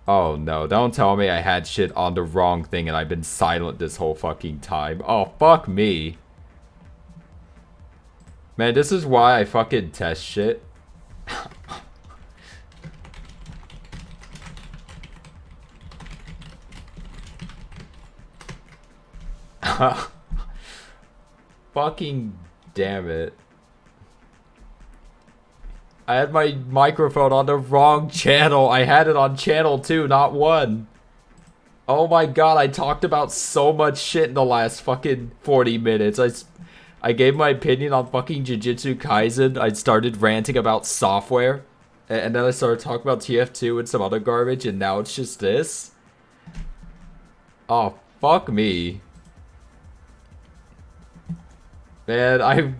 Oh no, don't tell me I had shit on the wrong thing and I've been silent this whole fucking time. Oh, fuck me. Man, this is why I fucking test shit. Fucking damn it. I had my microphone on the wrong channel. I had it on channel 2, not 1. Oh my god, I talked about so much shit in the last fucking 40 minutes. I gave my opinion on fucking Jujutsu Kaisen. I started ranting about software. And then I started talking about TF2 and some other garbage. And now it's just this. Oh, fuck me. Man, I...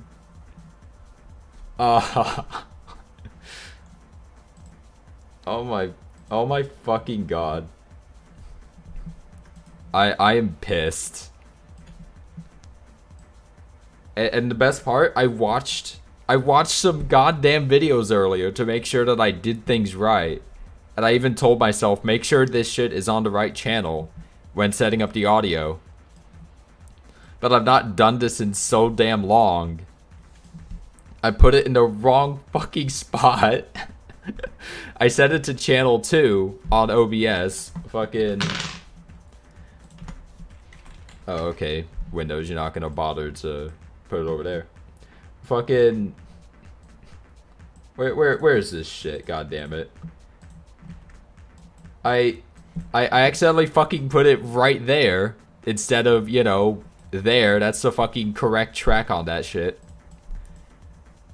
oh my... Oh my fucking god. I am pissed. And the best part, I watched some goddamn videos earlier to make sure that I did things right. And I even told myself, make sure this shit is on the right channel when setting up the audio. But I've not done this in so damn long. I put it in the wrong fucking spot. I set it to channel 2 on OBS. Fucking... Oh, okay. Windows, you're not gonna bother to put it over there. Fucking... Where is this shit? God damn it. I accidentally fucking put it right there instead of, you know, there. That's the fucking correct track on that shit.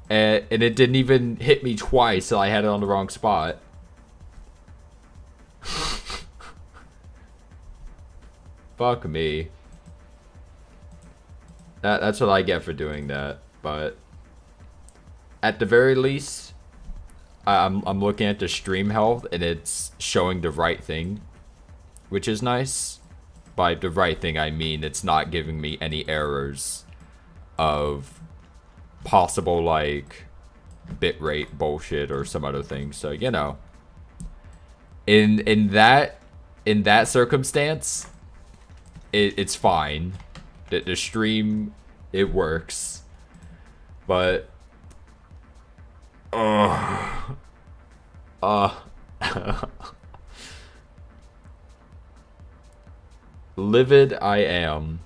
And it didn't even hit me twice, so I had it on the wrong spot. Fuck me. That's what I get for doing that. But at the very least, I'm looking at the stream health and it's showing the right thing, which is nice. By the right thing, I mean it's not giving me any errors of possible like bitrate bullshit or some other thing. So you know, in that circumstance, it's fine. The stream, it works, but livid I am.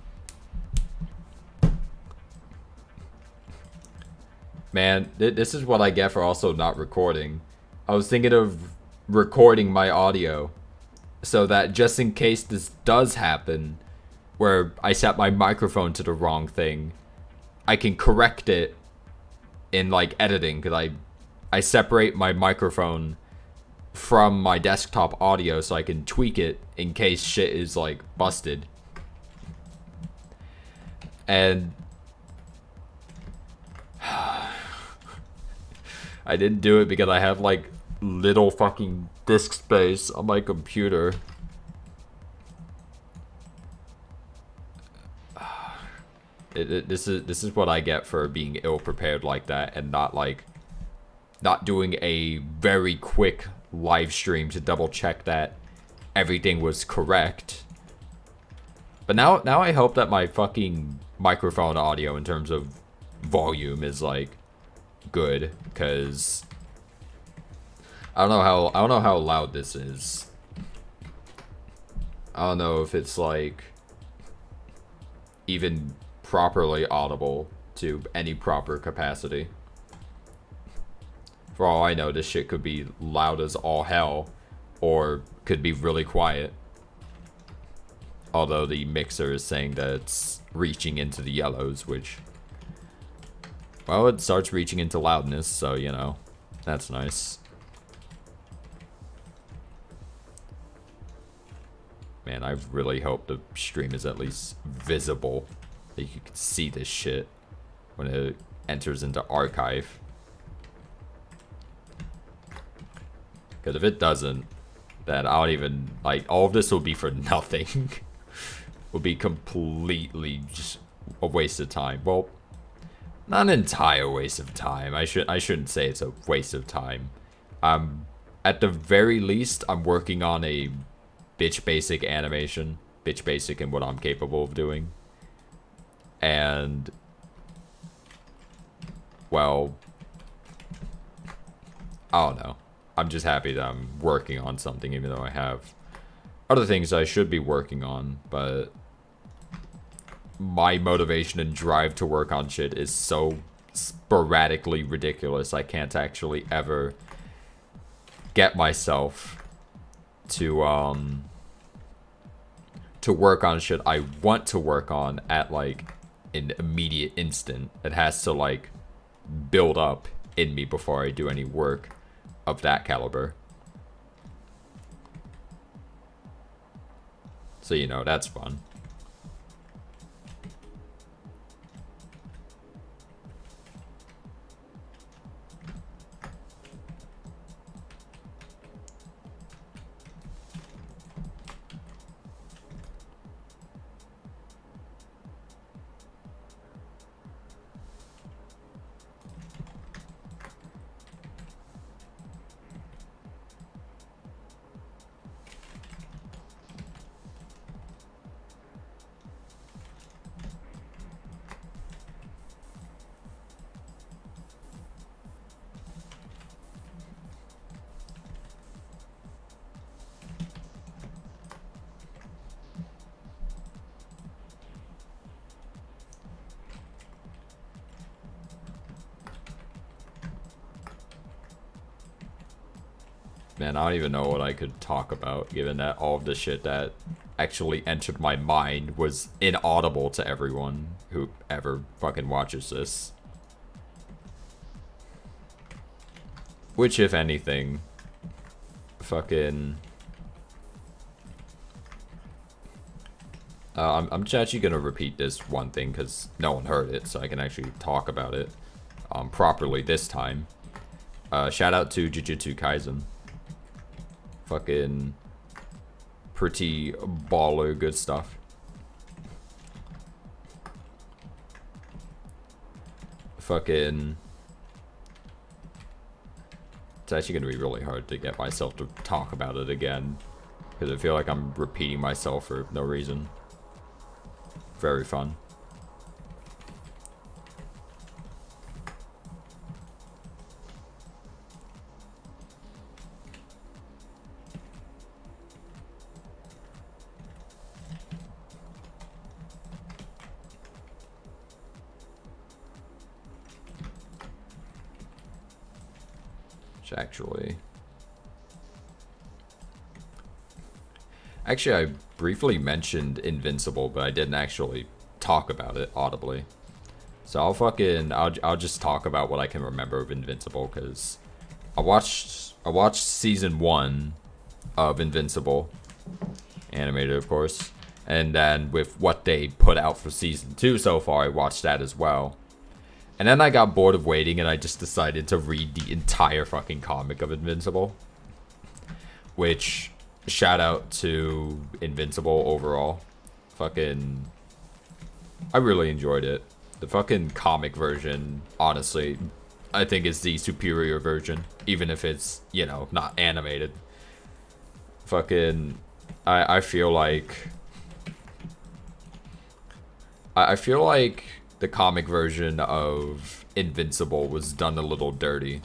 Man, this is what I get for also not recording. I was thinking of recording my audio so that just in case this does happen, where I set my microphone to the wrong thing, I can correct it in like editing, because I separate my microphone from my desktop audio so I can tweak it in case shit is like busted. And I didn't do it because I have like little fucking disk space on my computer. This is what I get for being ill prepared like that and not doing a very quick live stream to double check that everything was correct. But now I hope that my fucking microphone audio in terms of volume is like good, because I don't know how loud this is. I don't know if it's like even properly audible to any proper capacity. For all I know, this shit could be loud as all hell, or could be really quiet. Although the mixer is saying that it's reaching into the yellows, which, well, it starts reaching into loudness, so, you know, that's nice. Man, I really hope the stream is at least visible, that you can see this shit when it enters into archive. Because if it doesn't, then I don't even, like, all of this will be for nothing. Will be completely just a waste of time. Well, not an entire waste of time. I shouldn't say it's a waste of time. I'm at the very least, I'm working on a bitch basic animation. Bitch basic in what I'm capable of doing. And, well, I don't know. I'm just happy that I'm working on something, even though I have other things I should be working on, but my motivation and drive to work on shit is so sporadically ridiculous. I can't actually ever get myself to work on shit I want to work on at like an immediate instant. It has to like build up in me before I do any work of that caliber. So, you know, that's fun. Man, I don't even know what I could talk about, given that all of the shit that actually entered my mind was inaudible to everyone who ever fucking watches this. Which, if anything, fucking... I'm actually gonna repeat this one thing, because no one heard it, so I can actually talk about it properly this time. Shout out to Jujutsu Kaisen. Fucking pretty baller good stuff. Fucking... It's actually gonna be really hard to get myself to talk about it again, because I feel like I'm repeating myself for no reason. Very fun. Actually, I briefly mentioned Invincible, but I didn't actually talk about it audibly. So I'll just talk about what I can remember of Invincible, because I watched season 1 of Invincible, animated of course, and then with what they put out for season 2 so far, I watched that as well. And then I got bored of waiting, and I just decided to read the entire fucking comic of Invincible. Which, shout out to Invincible overall. Fucking, I really enjoyed it. The fucking comic version, honestly, I think is the superior version. Even if it's, you know, not animated. Fucking, I feel like... I feel like the comic version of Invincible was done a little dirty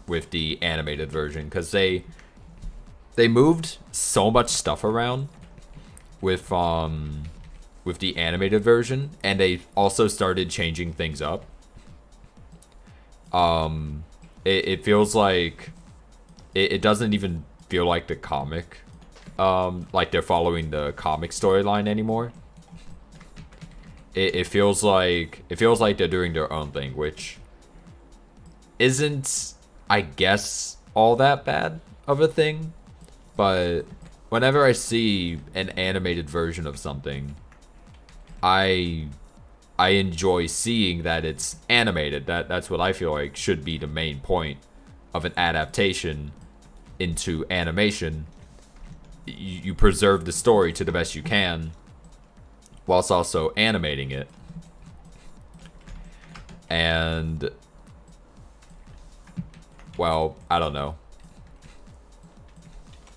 with the animated version, because they moved so much stuff around with the animated version, and they also started changing things up. It feels like it doesn't even feel like the comic, like they're following the comic storyline anymore. It feels like they're doing their own thing, which isn't, I guess, all that bad of a thing. But whenever I see an animated version of something, I enjoy seeing that it's animated. That's what I feel like should be the main point of an adaptation into animation. You preserve the story to the best you can, whilst also animating it. And, well, I don't know.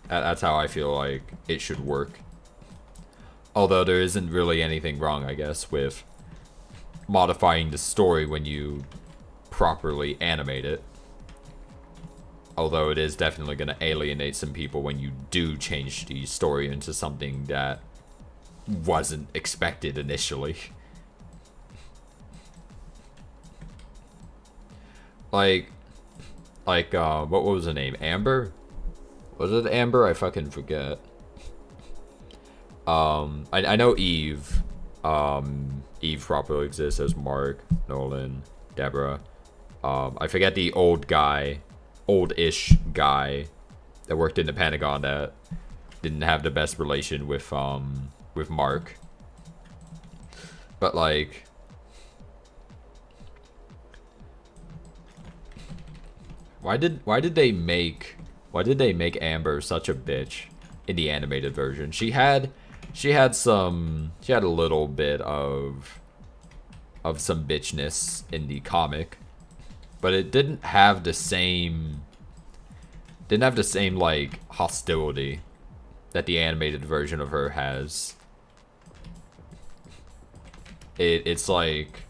That's how I feel like it should work. Although there isn't really anything wrong, I guess, with modifying the story when you properly animate it. Although it is definitely going to alienate some people when you do change the story into something that wasn't expected initially. Like, what was her name? Amber? Was it Amber? I fucking forget. I know Eve. Eve properly exists as Mark, Nolan, Deborah. I forget the old guy, old-ish guy that worked in the Pentagon that didn't have the best relation with Mark. But like, why did they make Amber such a bitch in the animated version? She had a little bit of some bitchness in the comic, but it didn't have the same like hostility that the animated version of her has. It's like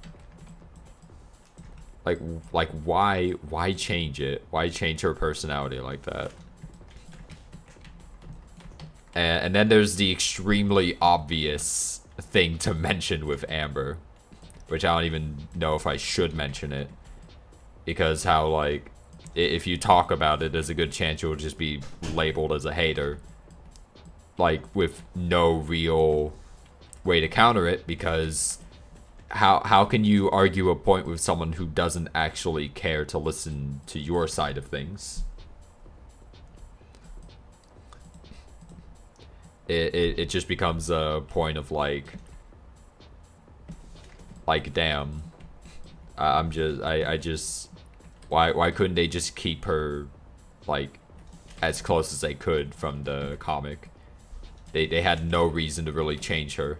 why change it? Why change her personality like that? And then there's the extremely obvious thing to mention with Amber, which I don't even know if I should mention it, because how, like, if you talk about it, there's a good chance you'll just be labeled as a hater, like, with no real way to counter it, because how can you argue a point with someone who doesn't actually care to listen to your side of things? It just becomes a point of like damn, I just why couldn't they just keep her like as close as they could from the comic? They had no reason to really change her.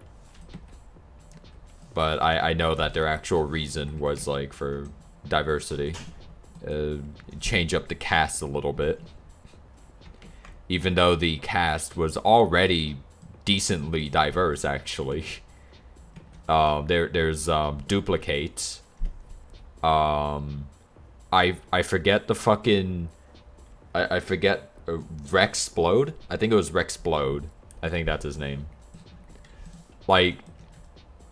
But I know that their actual reason was like for diversity, change up the cast a little bit. Even though the cast was already decently diverse, actually. There's Duplicate. I forget the fucking. I forget Rexplode. I think it was Rexplode. I think that's his name. Like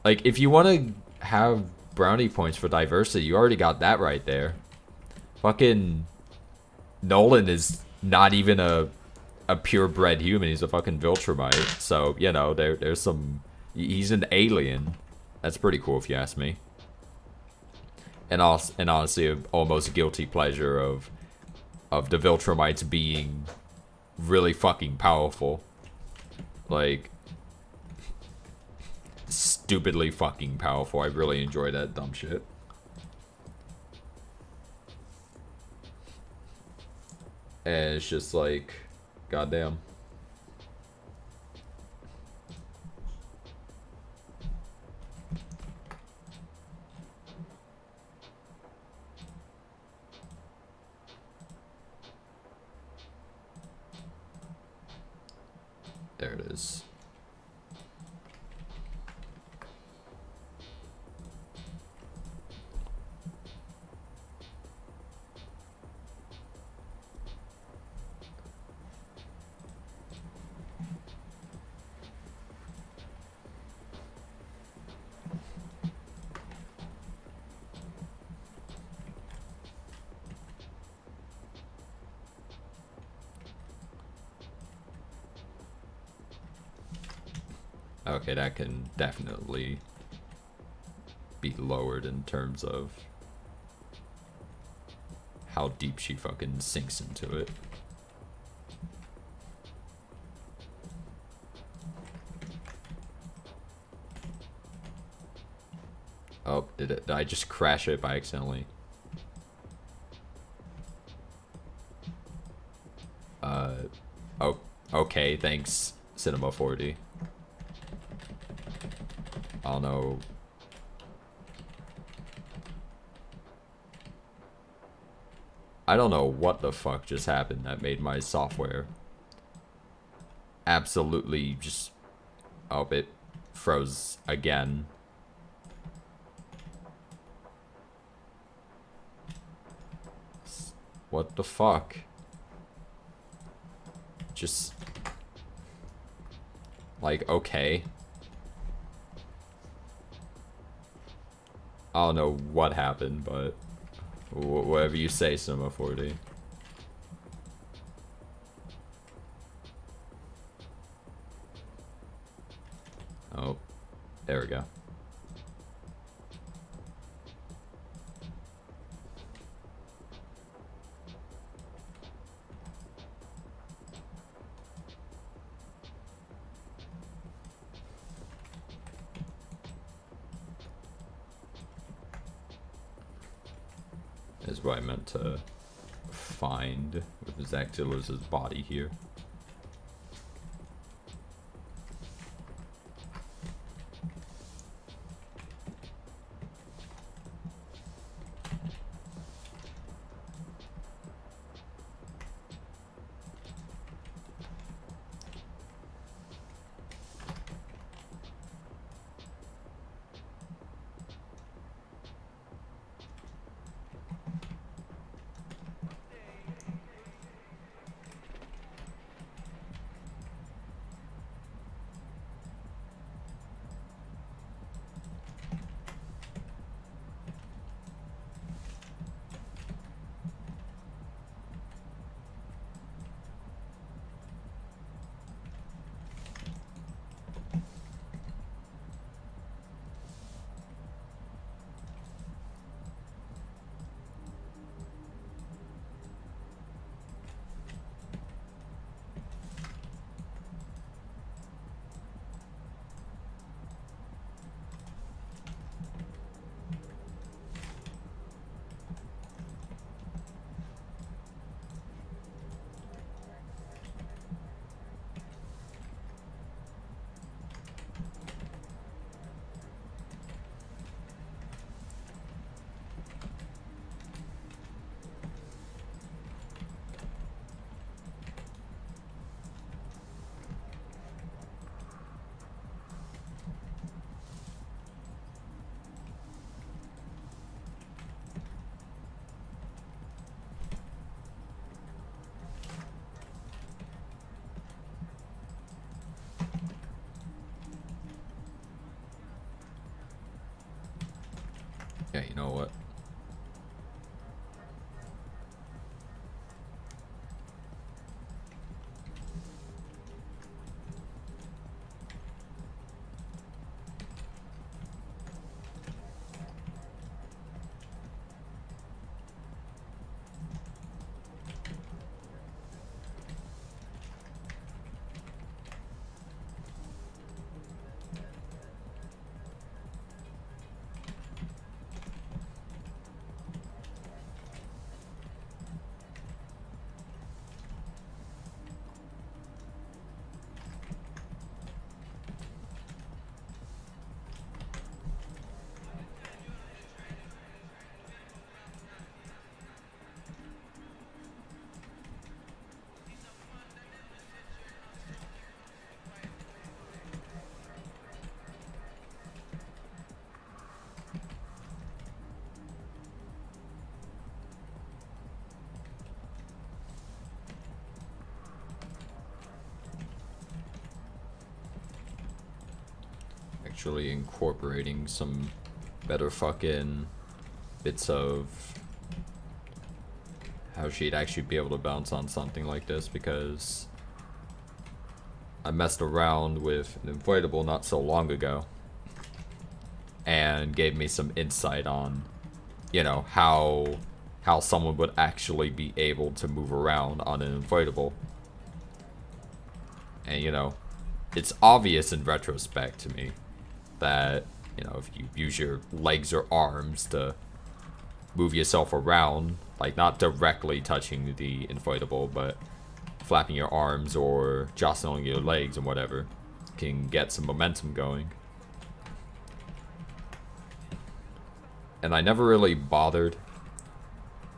if you want to have brownie points for diversity, you already got that right there. Fucking Nolan is not even a purebred human. He's a fucking Viltrumite. So, you know, there's some... He's an alien. That's pretty cool if you ask me. And honestly, an almost guilty pleasure of the Viltrumites being really fucking powerful. Like, stupidly fucking powerful. I really enjoy that dumb shit. And it's just like... Goddamn. There it is. Okay, that can definitely be lowered in terms of how deep she fucking sinks into it. Oh, did I just crash it by accidentally? Oh, okay, thanks, Cinema 4D. I don't know. I don't know what the fuck just happened that made my software absolutely just... Oh, it froze again. What the fuck? Just... Like, okay. I don't know what happened, but... Whatever you say, Cinema 40. Oh, there we go. Is what I meant to find with Zactilus' body here. Yeah, you know what? Actually incorporating some better fucking bits of how she'd actually be able to bounce on something like this, because I messed around with an inflatable not so long ago and gave me some insight on, you know, how someone would actually be able to move around on an inflatable. And you know, it's obvious in retrospect to me that, you know, if you use your legs or arms to move yourself around, like not directly touching the inflatable, but flapping your arms or jostling your legs and whatever, can get some momentum going. And I never really bothered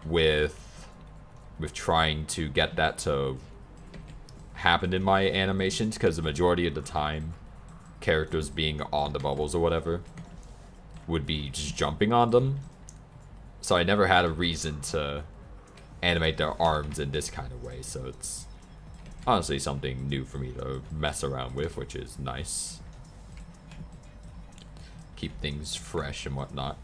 with trying to get that to happened in my animations, because the majority of the time, characters being on the bubbles or whatever would be just jumping on them. So I never had a reason to animate their arms in this kind of way, so it's honestly something new for me to mess around with, which is nice. Keep things fresh and whatnot.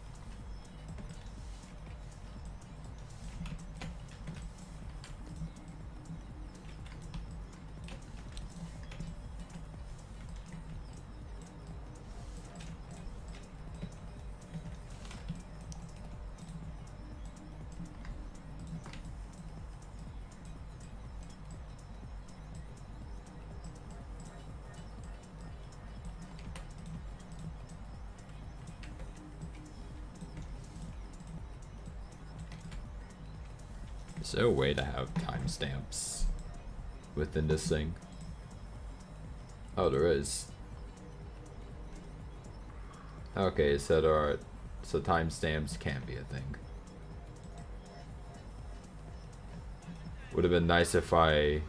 Is there a way to have timestamps within this thing? Oh, there is. Okay, so there are, so timestamps can be a thing. Would have been nice if I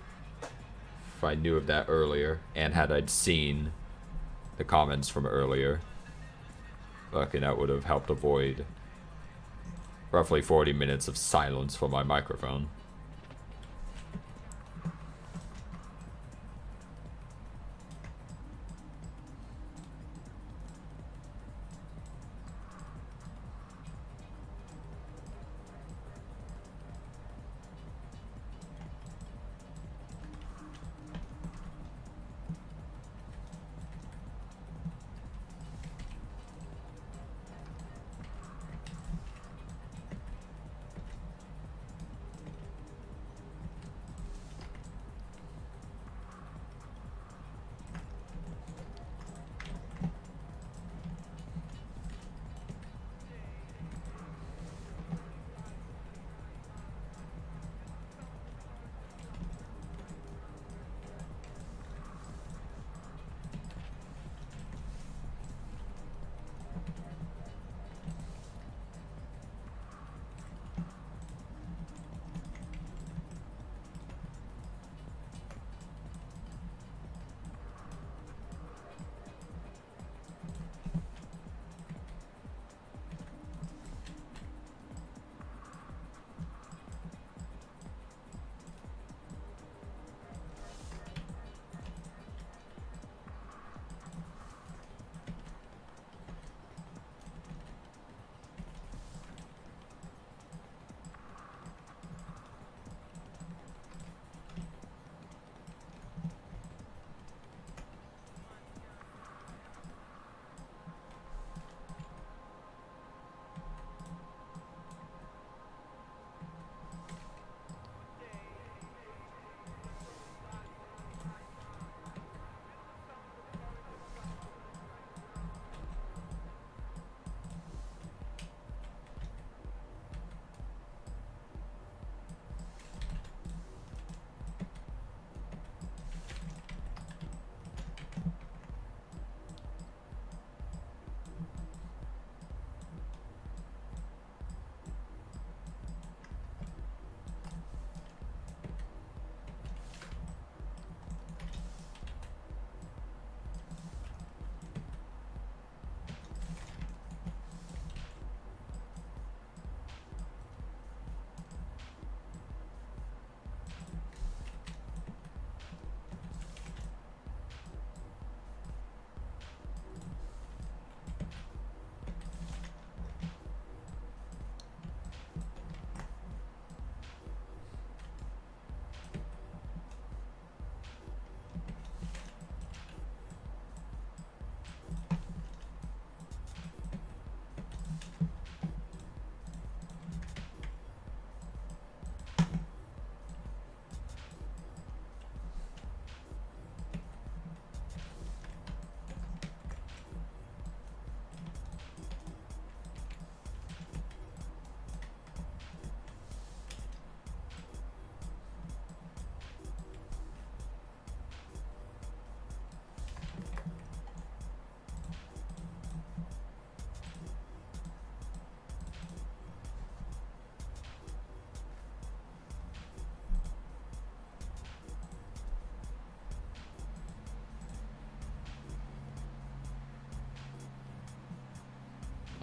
knew of that earlier and had I'd seen the comments from earlier. Fucking that would have helped avoid roughly 40 minutes of silence for my microphone.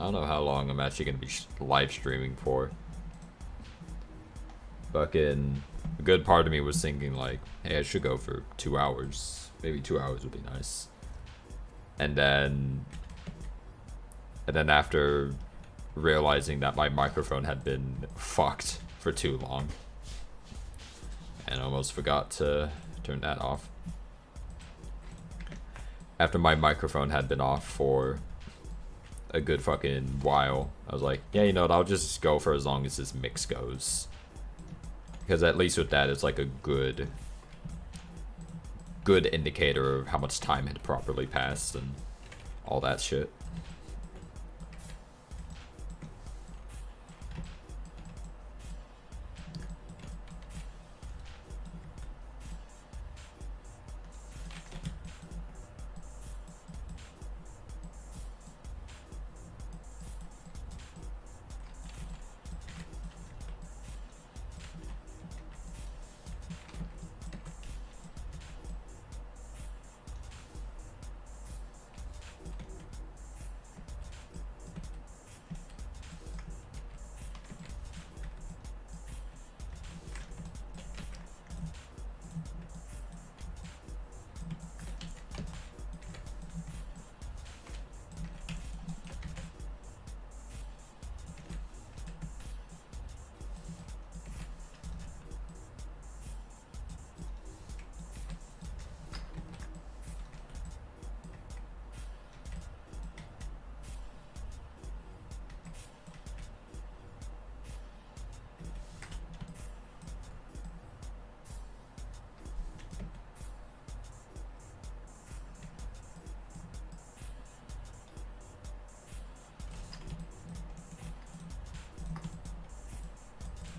don't know how long I'm actually gonna be live streaming for. Fucking, a good part of me was thinking like, hey, I should go for 2 hours. Maybe 2 hours would be nice. And then after realizing that my microphone had been fucked for too long, and almost forgot to turn that off. After my microphone had been off for a good fucking while, I was like, yeah, you know what, I'll just go for as long as this mix goes. Because at least with that, it's like a good indicator of how much time had properly passed and all that shit.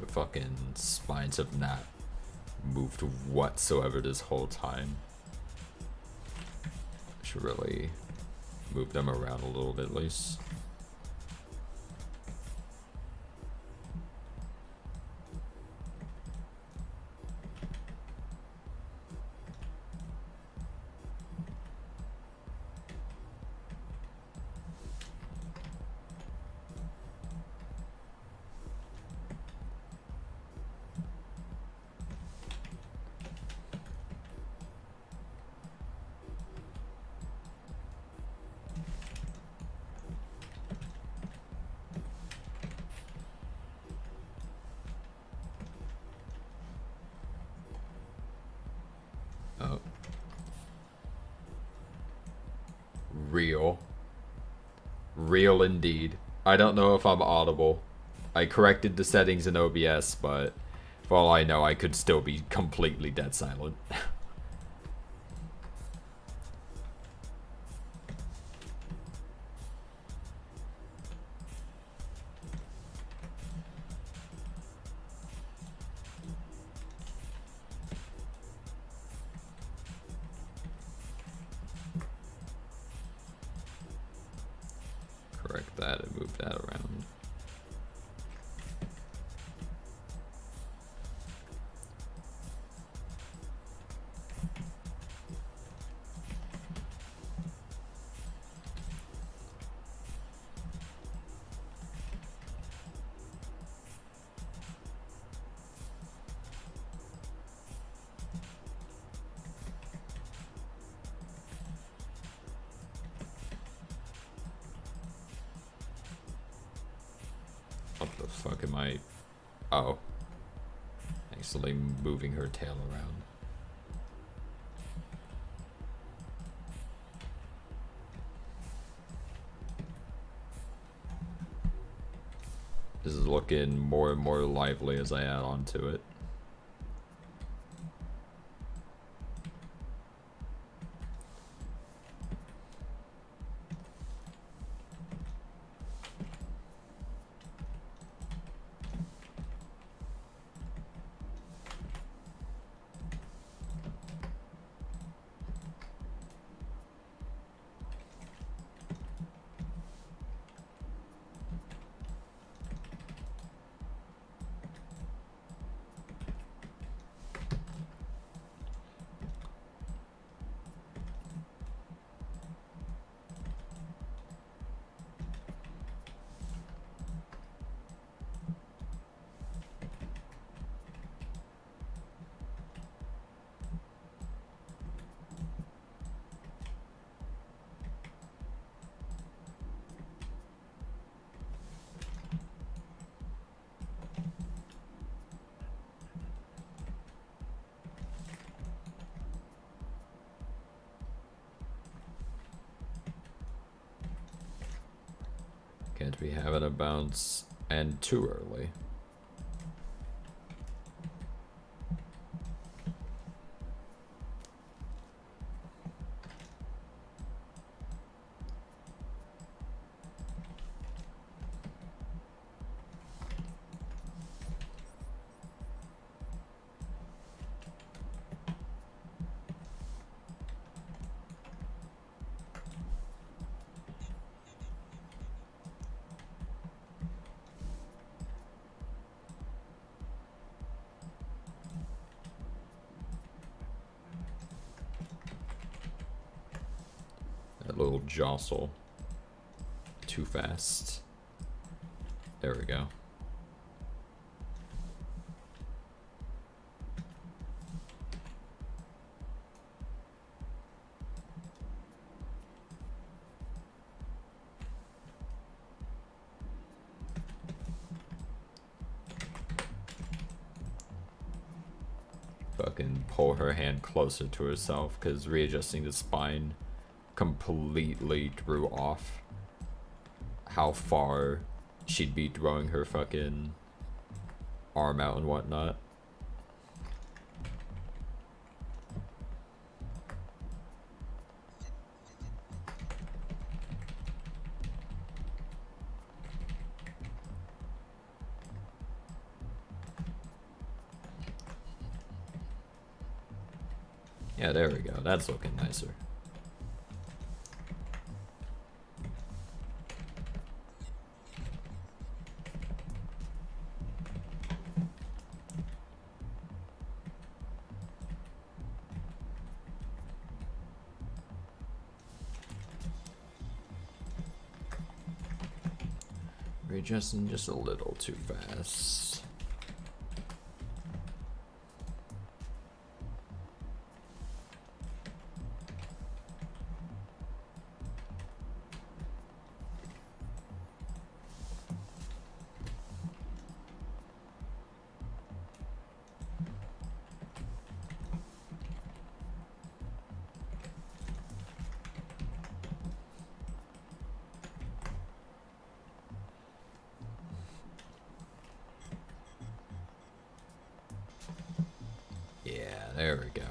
The fucking spines have not moved whatsoever this whole time. Should really move them around a little bit at least. Oh. Real indeed. I don't know if I'm audible. I corrected the settings in OBS, but for all I know, I could still be completely dead silent. Correct that and move that around. What the fuck am I? Oh. Actually moving her tail around. This is looking more and more lively as I add on to it. Can't be having a bounce and too early. That little jostle. Too fast. There we go. Fucking pull her hand closer to herself, because readjusting the spine completely threw off how far she'd be throwing her fucking arm out and whatnot. Yeah, there we go. That's looking nicer. Readjusting just a little too fast. Yeah, there we go.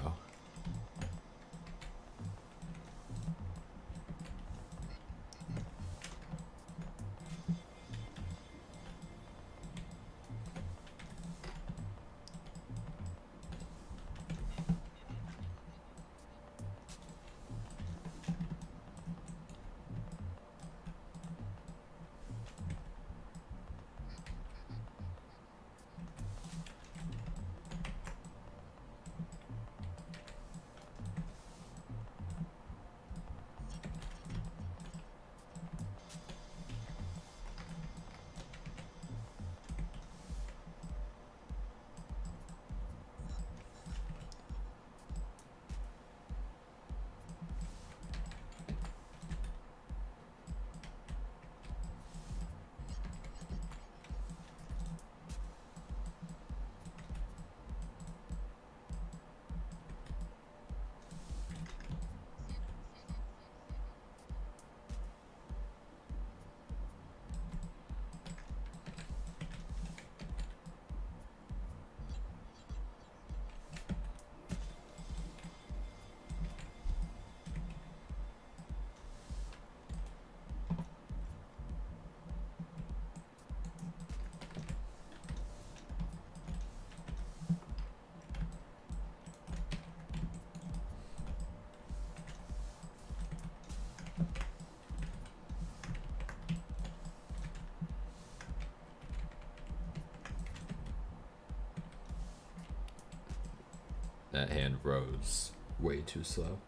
That hand rose way too slow.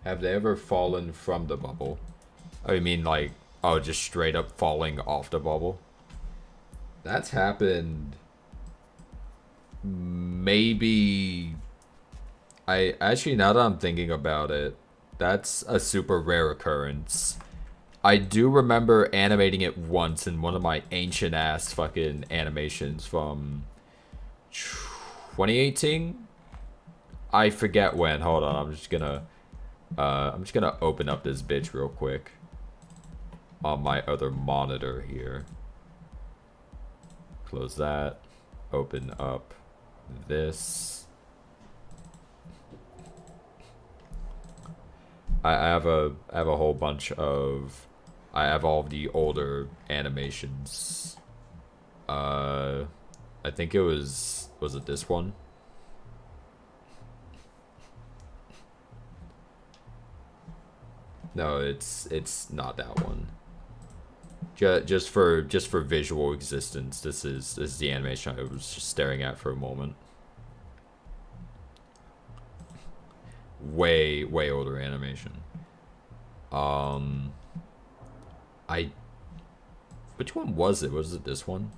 Have they ever fallen from the bubble? Oh, you mean like, oh, just straight up falling off the bubble? That's happened. Maybe. I actually, now that I'm thinking about it, that's a super rare occurrence. I do remember animating it once in one of my ancient ass fucking animations from 2018. I forget when. Hold on, I'm just gonna I'm just gonna open up this bitch real quick on my other monitor here. Close that. Open up this. I have a whole bunch of. I have all of the older animations. I think it was it this one? No, it's not that one. Just for visual existence, this is the animation I was just staring at for a moment. Way older animation. Which one was it? Was it this one?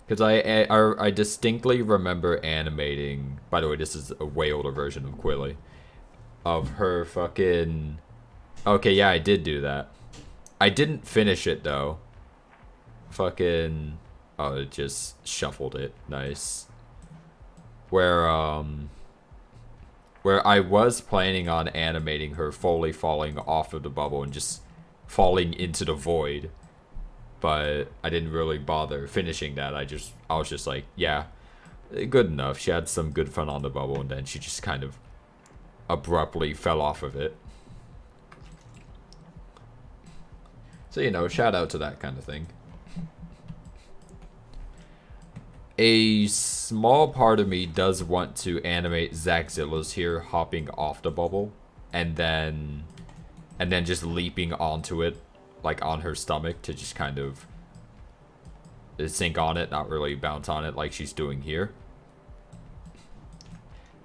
Because I distinctly remember animating. By the way, this is a way older version of Quilly. Of her fucking. Okay, yeah, I did do that. I didn't finish it though. Fucking. Oh, it just shuffled it. Nice. Where I was planning on animating her fully falling off of the bubble and just falling into the void, but I didn't really bother finishing that. I was just like, yeah, good enough. She had some good fun on the bubble, and then she just kind of abruptly fell off of it. So, you know, shout out to that kind of thing. A small part of me does want to animate Zagzilla's here hopping off the bubble and then just leaping onto it, like on her stomach, to just kind of sink on it, not really bounce on it like she's doing here.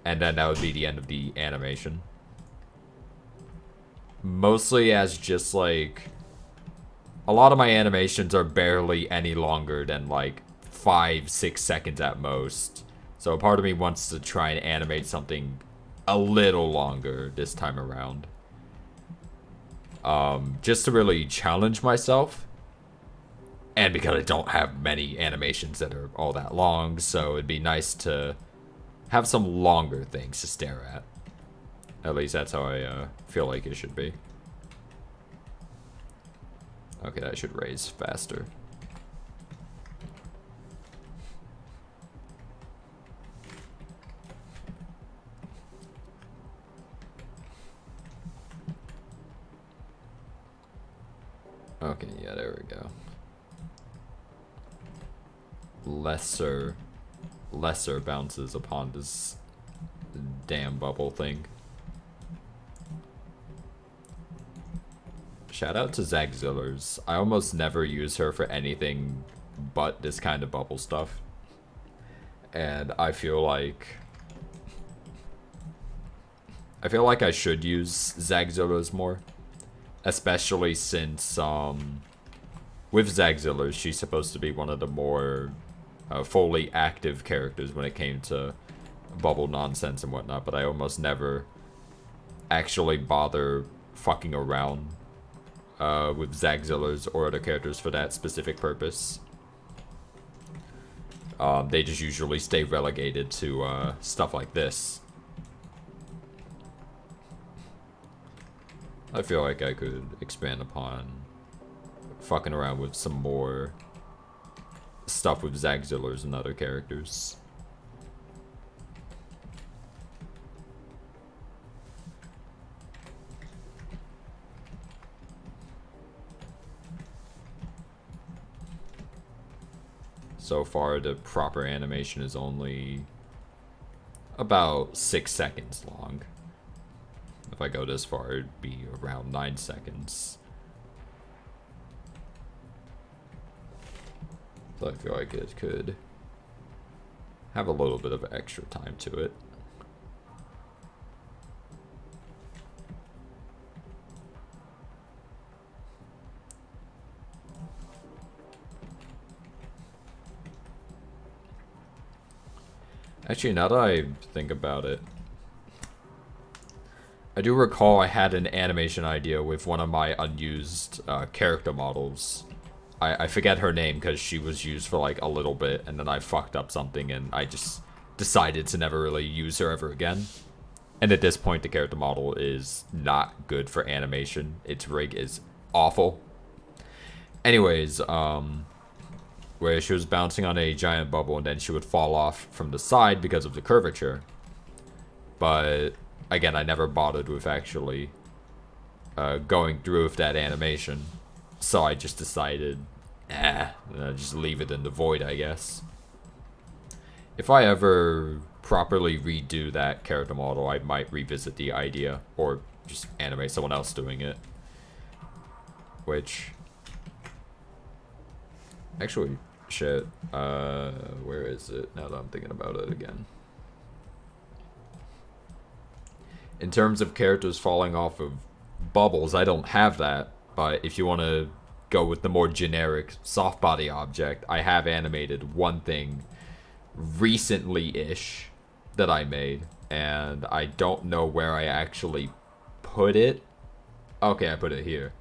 And then that would be the end of the animation. Mostly as just like, a lot of my animations are barely any longer than like 5-6 seconds at most. So a part of me wants to try and animate something a little longer this time around. Just to really challenge myself. And because I don't have many animations that are all that long, so it'd be nice to have some longer things to stare at. At least that's how I feel like it should be. Okay, that should raise faster. Okay, yeah, there we go. Lesser bounces upon this damn bubble thing. Shout out to Zagzillers. I almost never use her for anything but this kind of bubble stuff. And I feel like I should use Zagzillers more. Especially since, with Zagzillers, she's supposed to be one of the more fully active characters when it came to bubble nonsense and whatnot, but I almost never actually bother fucking around with Zagzillers or other characters for that specific purpose. They just usually stay relegated to stuff like this. I feel like I could expand upon fucking around with some more stuff with Zagzillers and other characters. So far, the proper animation is only about 6 seconds long. If I go this far, it'd be around 9 seconds. So I feel like it could have a little bit of extra time to it. Actually, now that I think about it, I do recall I had an animation idea with one of my unused character models. I forget her name because she was used for like a little bit and then I fucked up something and I just decided to never really use her ever again. And at this point, the character model is not good for animation. Its rig is awful. Anyways, where she was bouncing on a giant bubble and then she would fall off from the side because of the curvature. But again, I never bothered with actually going through with that animation. So I just decided, just leave it in the void, I guess. If I ever properly redo that character model, I might revisit the idea or just animate someone else doing it. Which, actually, shit, where is it now that I'm thinking about it again? In terms of characters falling off of bubbles, I don't have that, but if you want to go with the more generic soft body object, I have animated one thing recently-ish that I made, and I don't know where I actually put it. Okay, I put it here.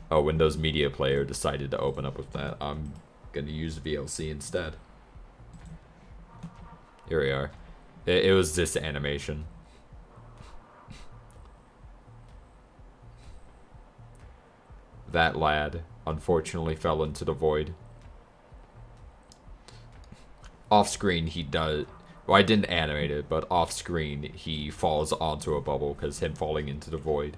Oh, Windows Media Player decided to open up with that. I'm gonna use VLC instead. Here we are. It was this animation. That lad unfortunately fell into the void. Off screen, he does. Well, I didn't animate it, but off screen, he falls onto a bubble because him falling into the void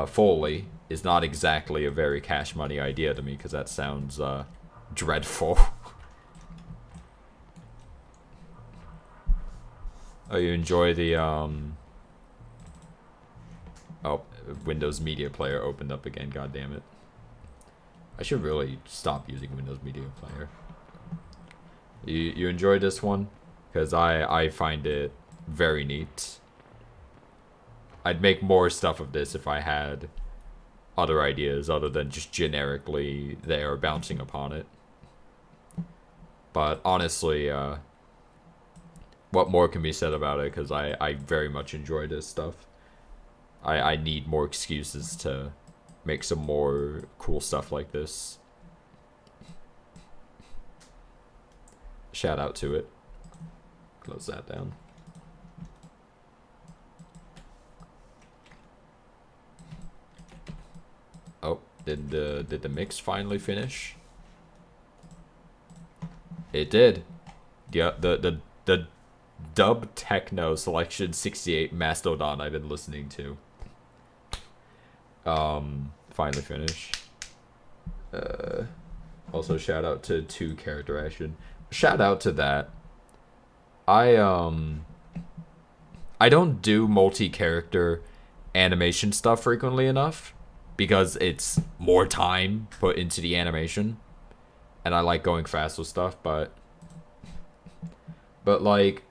fully is not exactly a very cash money idea to me because that sounds dreadful. Oh, you enjoy the oh, Windows Media Player opened up again, god damn it. I should really stop using Windows Media Player. You enjoy this one? Because I find it very neat. I'd make more stuff of this if I had other ideas other than just generically they are bouncing upon it. But honestly, what more can be said about it? Because I very much enjoy this stuff. I need more excuses to make some more cool stuff like this. Shout out to it. Close that down. Oh, did the mix finally finish? It did. Yeah, the dub techno selection 68 Mastodon I've been listening to. Finally finished. Also shout out to 2 character action. Shout out to that. I don't do multi-character animation stuff frequently enough because it's more time put into the animation and I like going fast with stuff, but like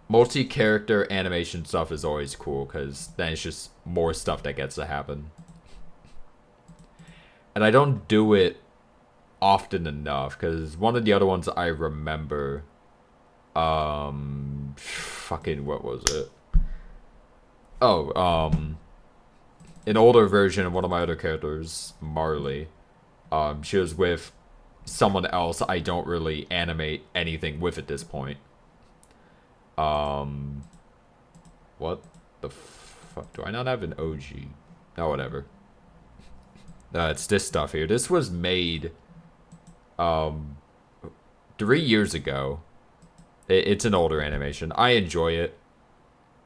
multi-character animation stuff is always cool because then it's just more stuff that gets to happen. And I don't do it often enough because one of the other ones I remember, fucking what was it? Oh, an older version of one of my other characters, Marley. She was with someone else I don't really animate anything with at this point. What the fuck? Do I not have an OG? No, whatever. It's this stuff here. This was made 3 years ago. It's an older animation. I enjoy it.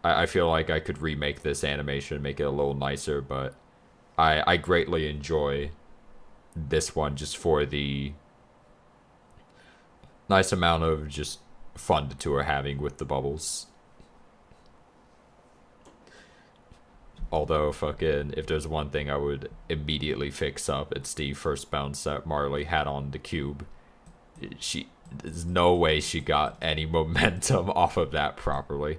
I feel like I could remake this animation, make it a little nicer, but I greatly enjoy this one just for the nice amount of just fun the two are having with the bubbles. Although, fucking, if there's one thing I would immediately fix up, it's the first bounce that Marley had on the cube. There's no way she got any momentum off of that properly.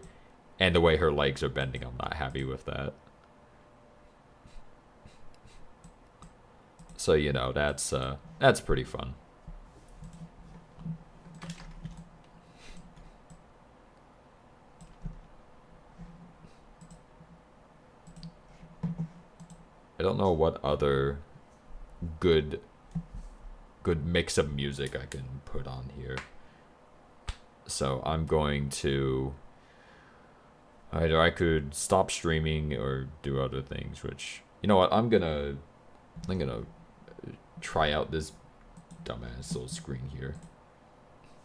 And the way her legs are bending, I'm not happy with that. So, you know, that's pretty fun. I don't know what other good mix of music I can put on here. So I'm going to Either I could stop streaming or do other things, which, you know what, I'm gonna try out this dumbass little screen here.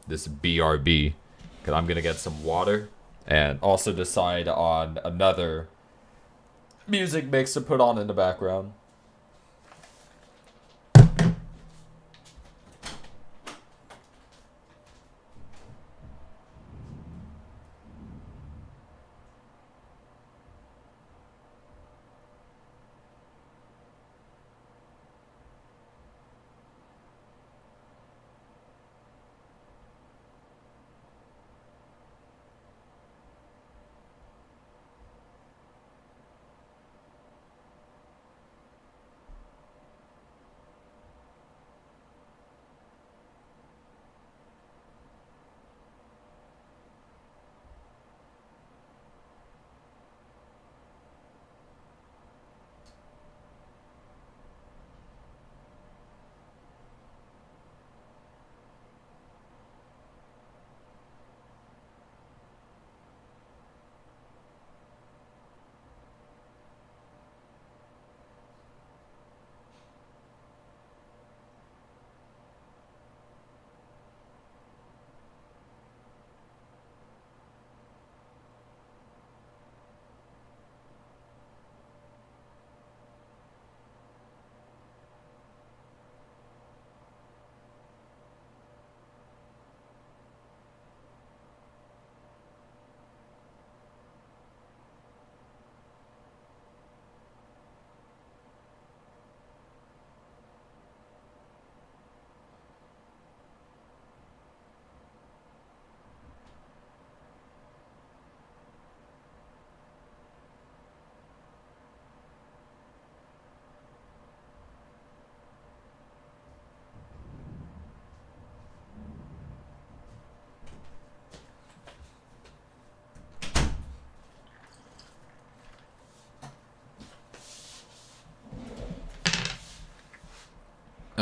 This BRB. Because I'm gonna get some water and also decide on another music mix to put on in the background.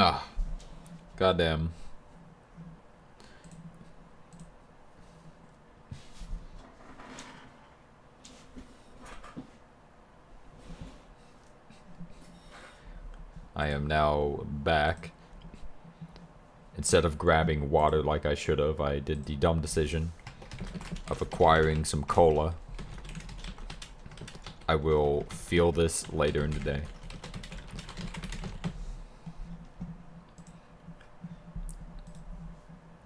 Ah, goddamn. I am now back. Instead of grabbing water like I should have, I did the dumb decision of acquiring some cola. I will feel this later in the day.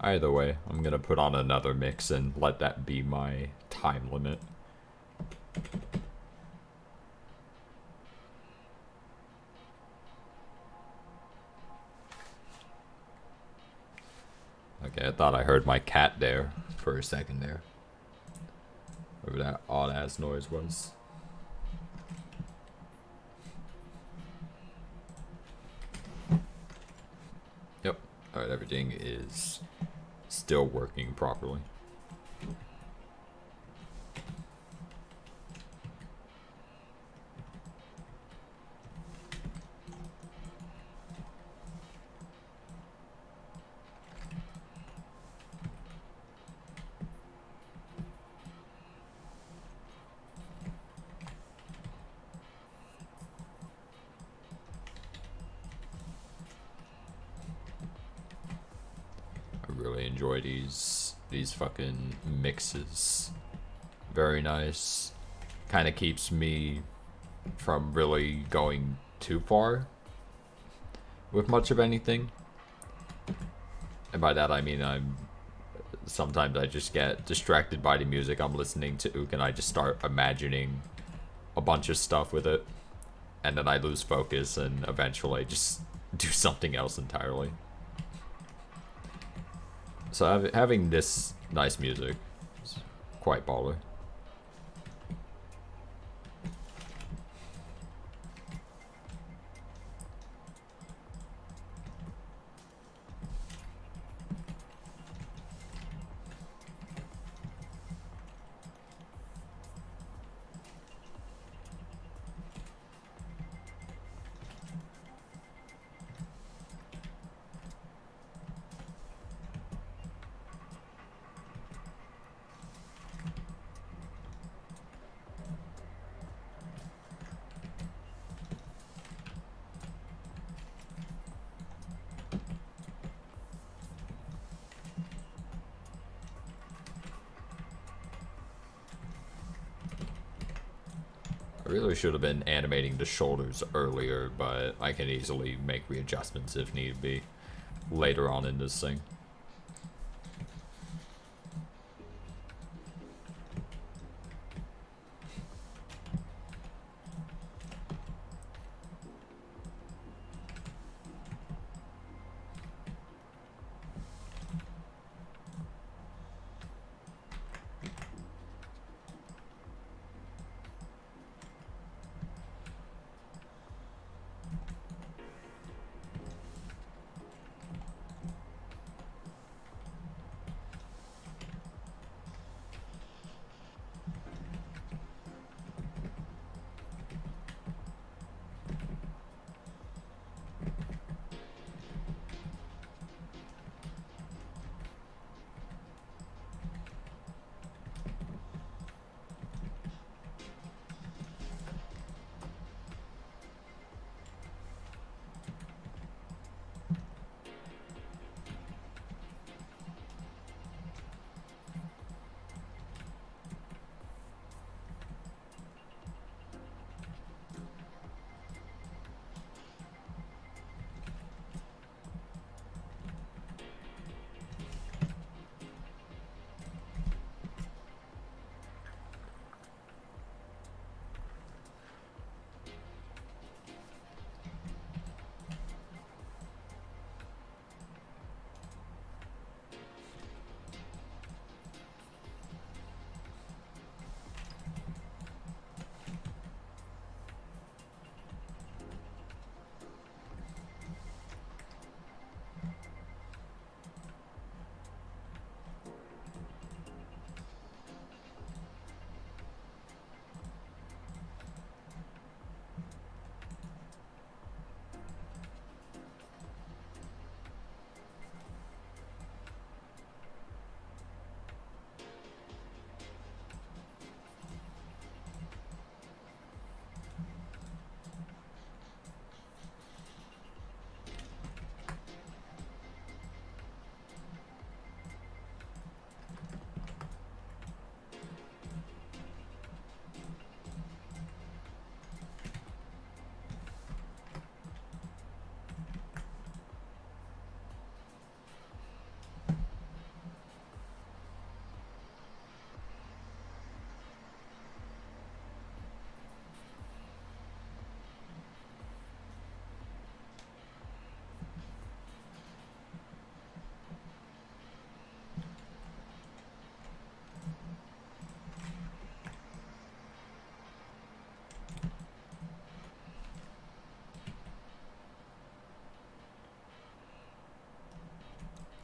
Either way, I'm gonna put on another mix and let that be my time limit. Okay, I thought I heard my cat there for a second there. Whatever that odd ass noise was. Yep. Alright, everything is still working properly. Enjoy these fucking mixes. Very nice. Kind of keeps me from really going too far with much of anything. And by that I mean sometimes I just get distracted by the music I'm listening to and I just start imagining a bunch of stuff with it, and then I lose focus and eventually just do something else entirely. So having this nice music is quite baller. really should have been animating the shoulders earlier, but I can easily make readjustments if need be later on in this thing.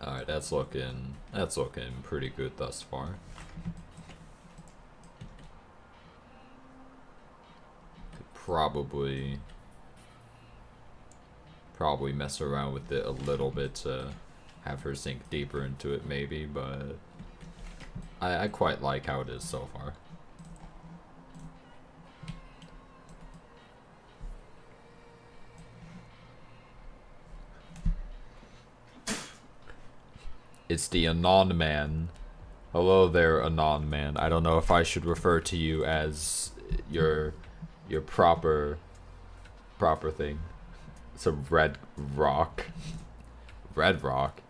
Alright, that's looking pretty good thus far. Could probably mess around with it a little bit to have her sink deeper into it maybe, but I quite like how it is so far. It's the Anon Man. Hello there, Anon Man. I don't know if I should refer to you as your proper thing. It's a Red Rock. Red Rock.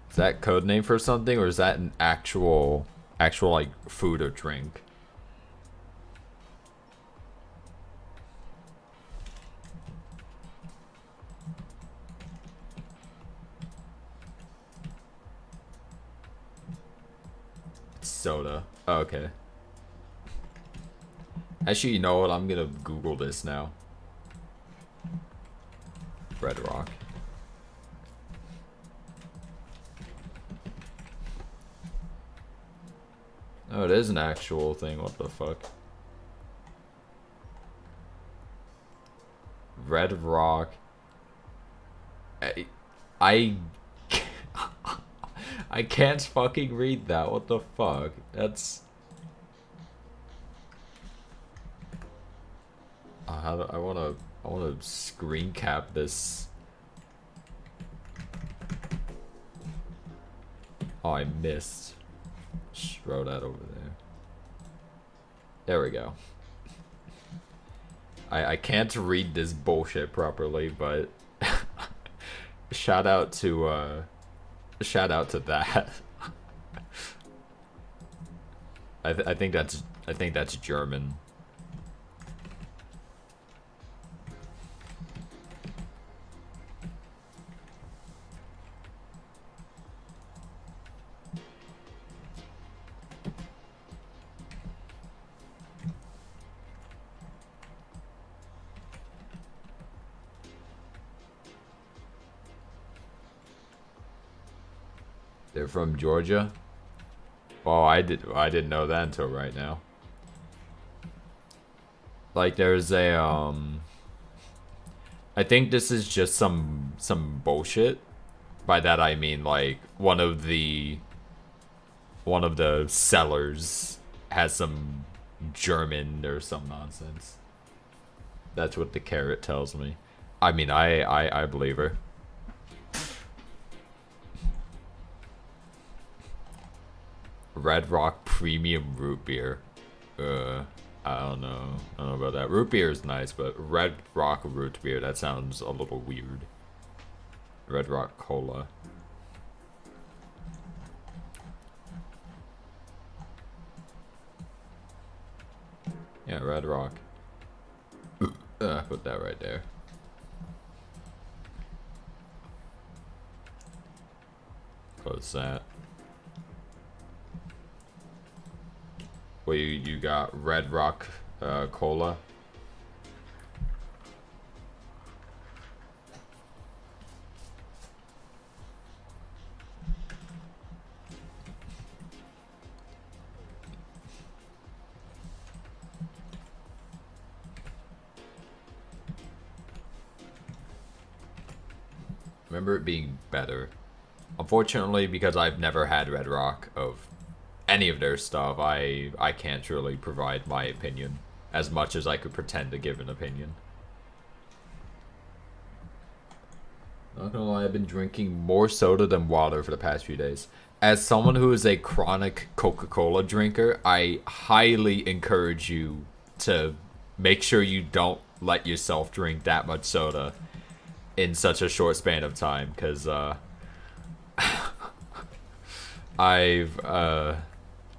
Is that code name for something, or is that an actual like food or drink? Soda. Oh, okay. Actually, you know what? I'm gonna Google this now. Red Rock. Oh, it is an actual thing. What the fuck? Red Rock. I I can't fucking read that. What the fuck? That's. How do I wanna screen cap this. Oh, I missed. Just throw that over there. There we go. I can't read this bullshit properly, but shout out to that. I think that's German. They're from Georgia. Oh, I didn't know that until right now. Like there's a I think this is just some bullshit. By that I mean like one of the sellers has some German or some nonsense. That's what the carrot tells me. I mean, I believe her. Red Rock Premium Root Beer. I don't know. I don't know about that. Root beer is nice, but Red Rock Root Beer, that sounds a little weird. Red Rock Cola. Yeah, Red Rock. Put that right there. Close that. Well, you got Red Rock Cola. Remember it being better. Unfortunately, because I've never had Red Rock of any of their stuff, I can't truly provide my opinion as much as I could pretend to give an opinion. Not gonna lie, I've been drinking more soda than water for the past few days. As someone who is a chronic Coca-Cola drinker, I highly encourage you to make sure you don't let yourself drink that much soda in such a short span of time, because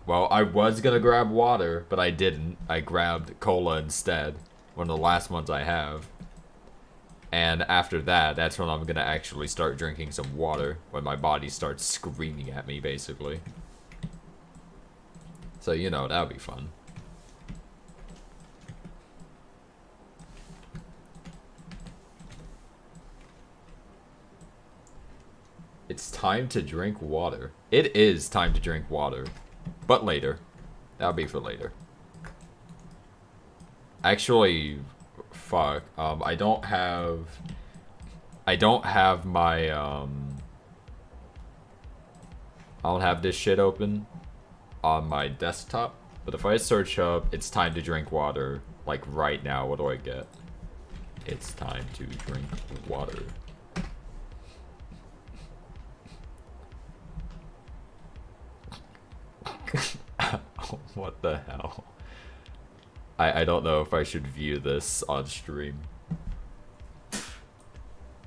well, I was gonna grab water, but I didn't. I grabbed cola instead. One of the last ones I have. And after that, that's when I'm gonna actually start drinking some water. When my body starts screaming at me, basically. So, you know, that'll be fun. It's time to drink water. It is time to drink water. But later. That'll be for later. Actually, fuck. I don't have my, I don't have this shit open on my desktop. But if I search up, it's time to drink water, like right now, what do I get? It's time to drink water. What the hell? I don't know if I should view this on stream.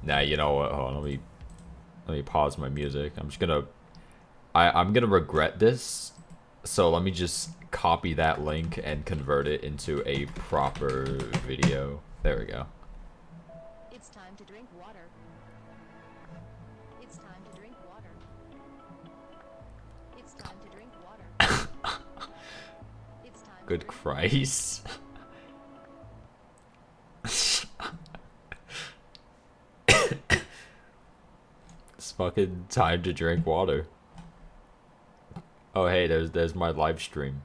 Nah, you know what? Hold on, let me pause my music. I'm just gonna I'm gonna regret this. So let me just copy that link and convert it into a proper video. There we go. It's time to drink water. It's time to drink water. It's time to drink water. It's time. Good Christ. It's fucking time to drink water. Oh hey, there's my live stream.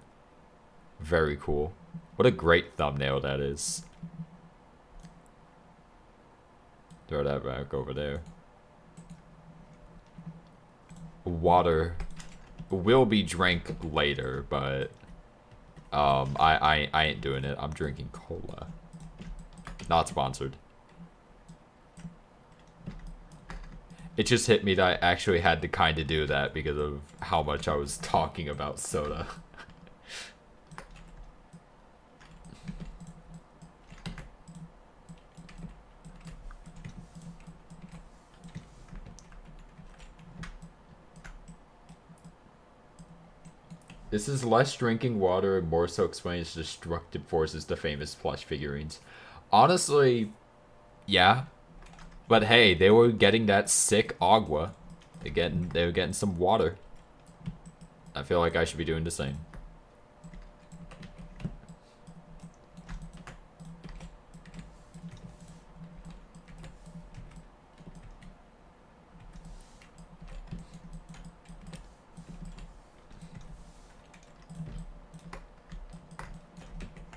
Very cool. What a great thumbnail that is. Throw that back over there. Water will be drank later, but I ain't doing it. I'm drinking cola. Not sponsored. It just hit me that I actually had to kind of do that because of how much I was talking about soda. This is less drinking water and more so explains destructive forces to famous plush figurines. Honestly, yeah. But hey, they were getting that sick agua. They were getting some water. I feel like I should be doing the same.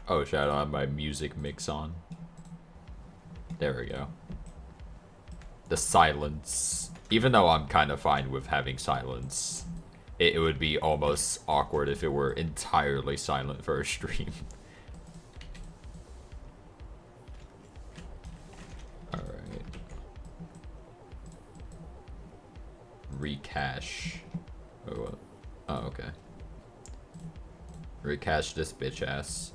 Oh shit, I don't have my music mix on. There we go. The silence. Even though I'm kind of fine with having silence, it would be almost awkward if it were entirely silent for a stream. Alright. Recache. Oh, okay. Recache this bitch ass.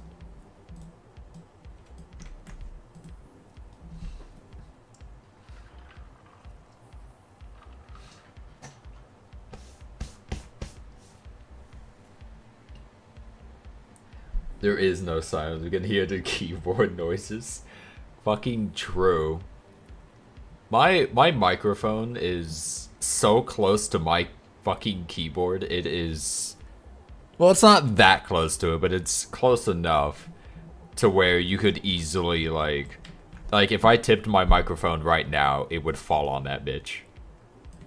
There is no silence. We can hear the keyboard noises. Fucking true. My microphone is so close to my fucking keyboard. It is... Well, it's not that close to it, but it's close enough to where you could easily, like if I tipped my microphone right now, it would fall on that bitch.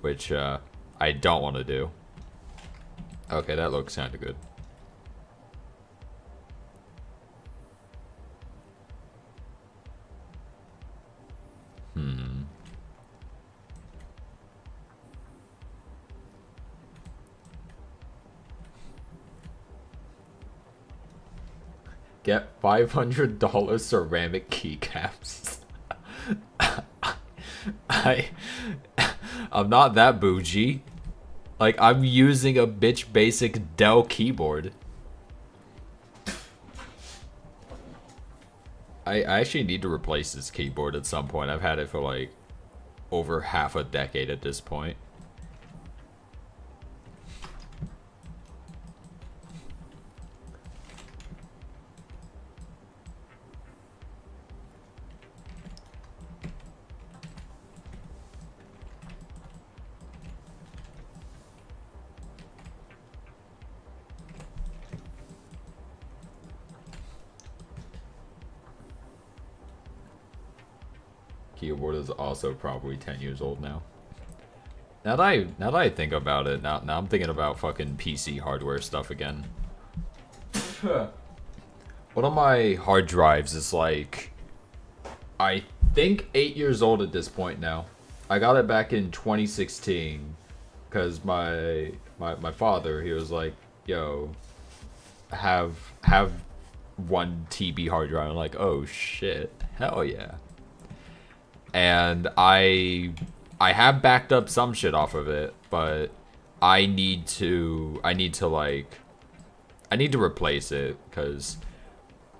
Which, I don't want to do. Okay, that looks kind of good. Get $500 ceramic keycaps. I'm not that bougie. Like, I'm using a bitch basic Dell keyboard. I actually need to replace this keyboard at some point. I've had it for like over half a decade at this point. Keyboard is also probably 10 years old now. Now that I think about it, now I'm thinking about fucking PC hardware stuff again. One of my hard drives is like, I think 8 years old at this point now. I got it back in 2016 because my father, he was like, yo, have 1 TB hard drive. I'm like, oh shit, hell yeah. And I have backed up some shit off of it, but I need to replace it, because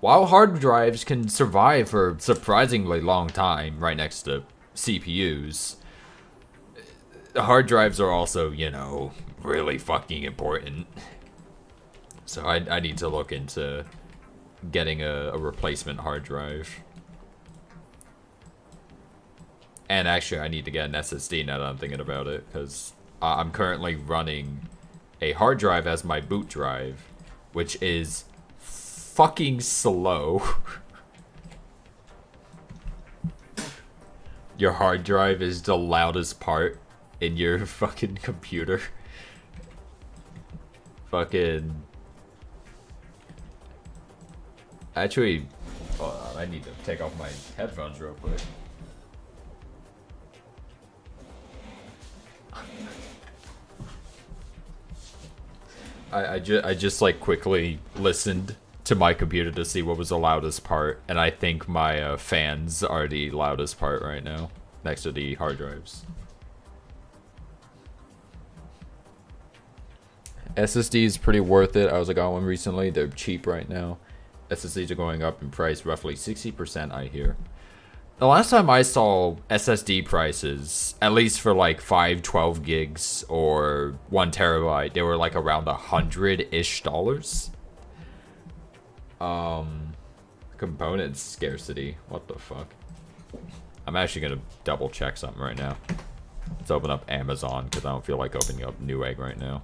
while hard drives can survive for a surprisingly long time right next to CPUs, hard drives are also, you know, really fucking important. So I need to look into getting a replacement hard drive. And actually, I need to get an SSD now that I'm thinking about it, because I'm currently running a hard drive as my boot drive, which is fucking slow. Your hard drive is the loudest part in your fucking computer. Fucking... Actually, hold on, I need to take off my headphones real quick. I just like quickly listened to my computer to see what was the loudest part, and I think my fans are the loudest part right now, next to the hard drives. SSD is pretty worth it. I got one recently. They're cheap right now. SSDs are going up in price roughly 60%, I hear. The last time I saw SSD prices, at least for like 512 gigs or 1 terabyte, they were like around $100-ish. Component scarcity. What the fuck? I'm actually gonna double check something right now. Let's open up Amazon because I don't feel like opening up Newegg right now.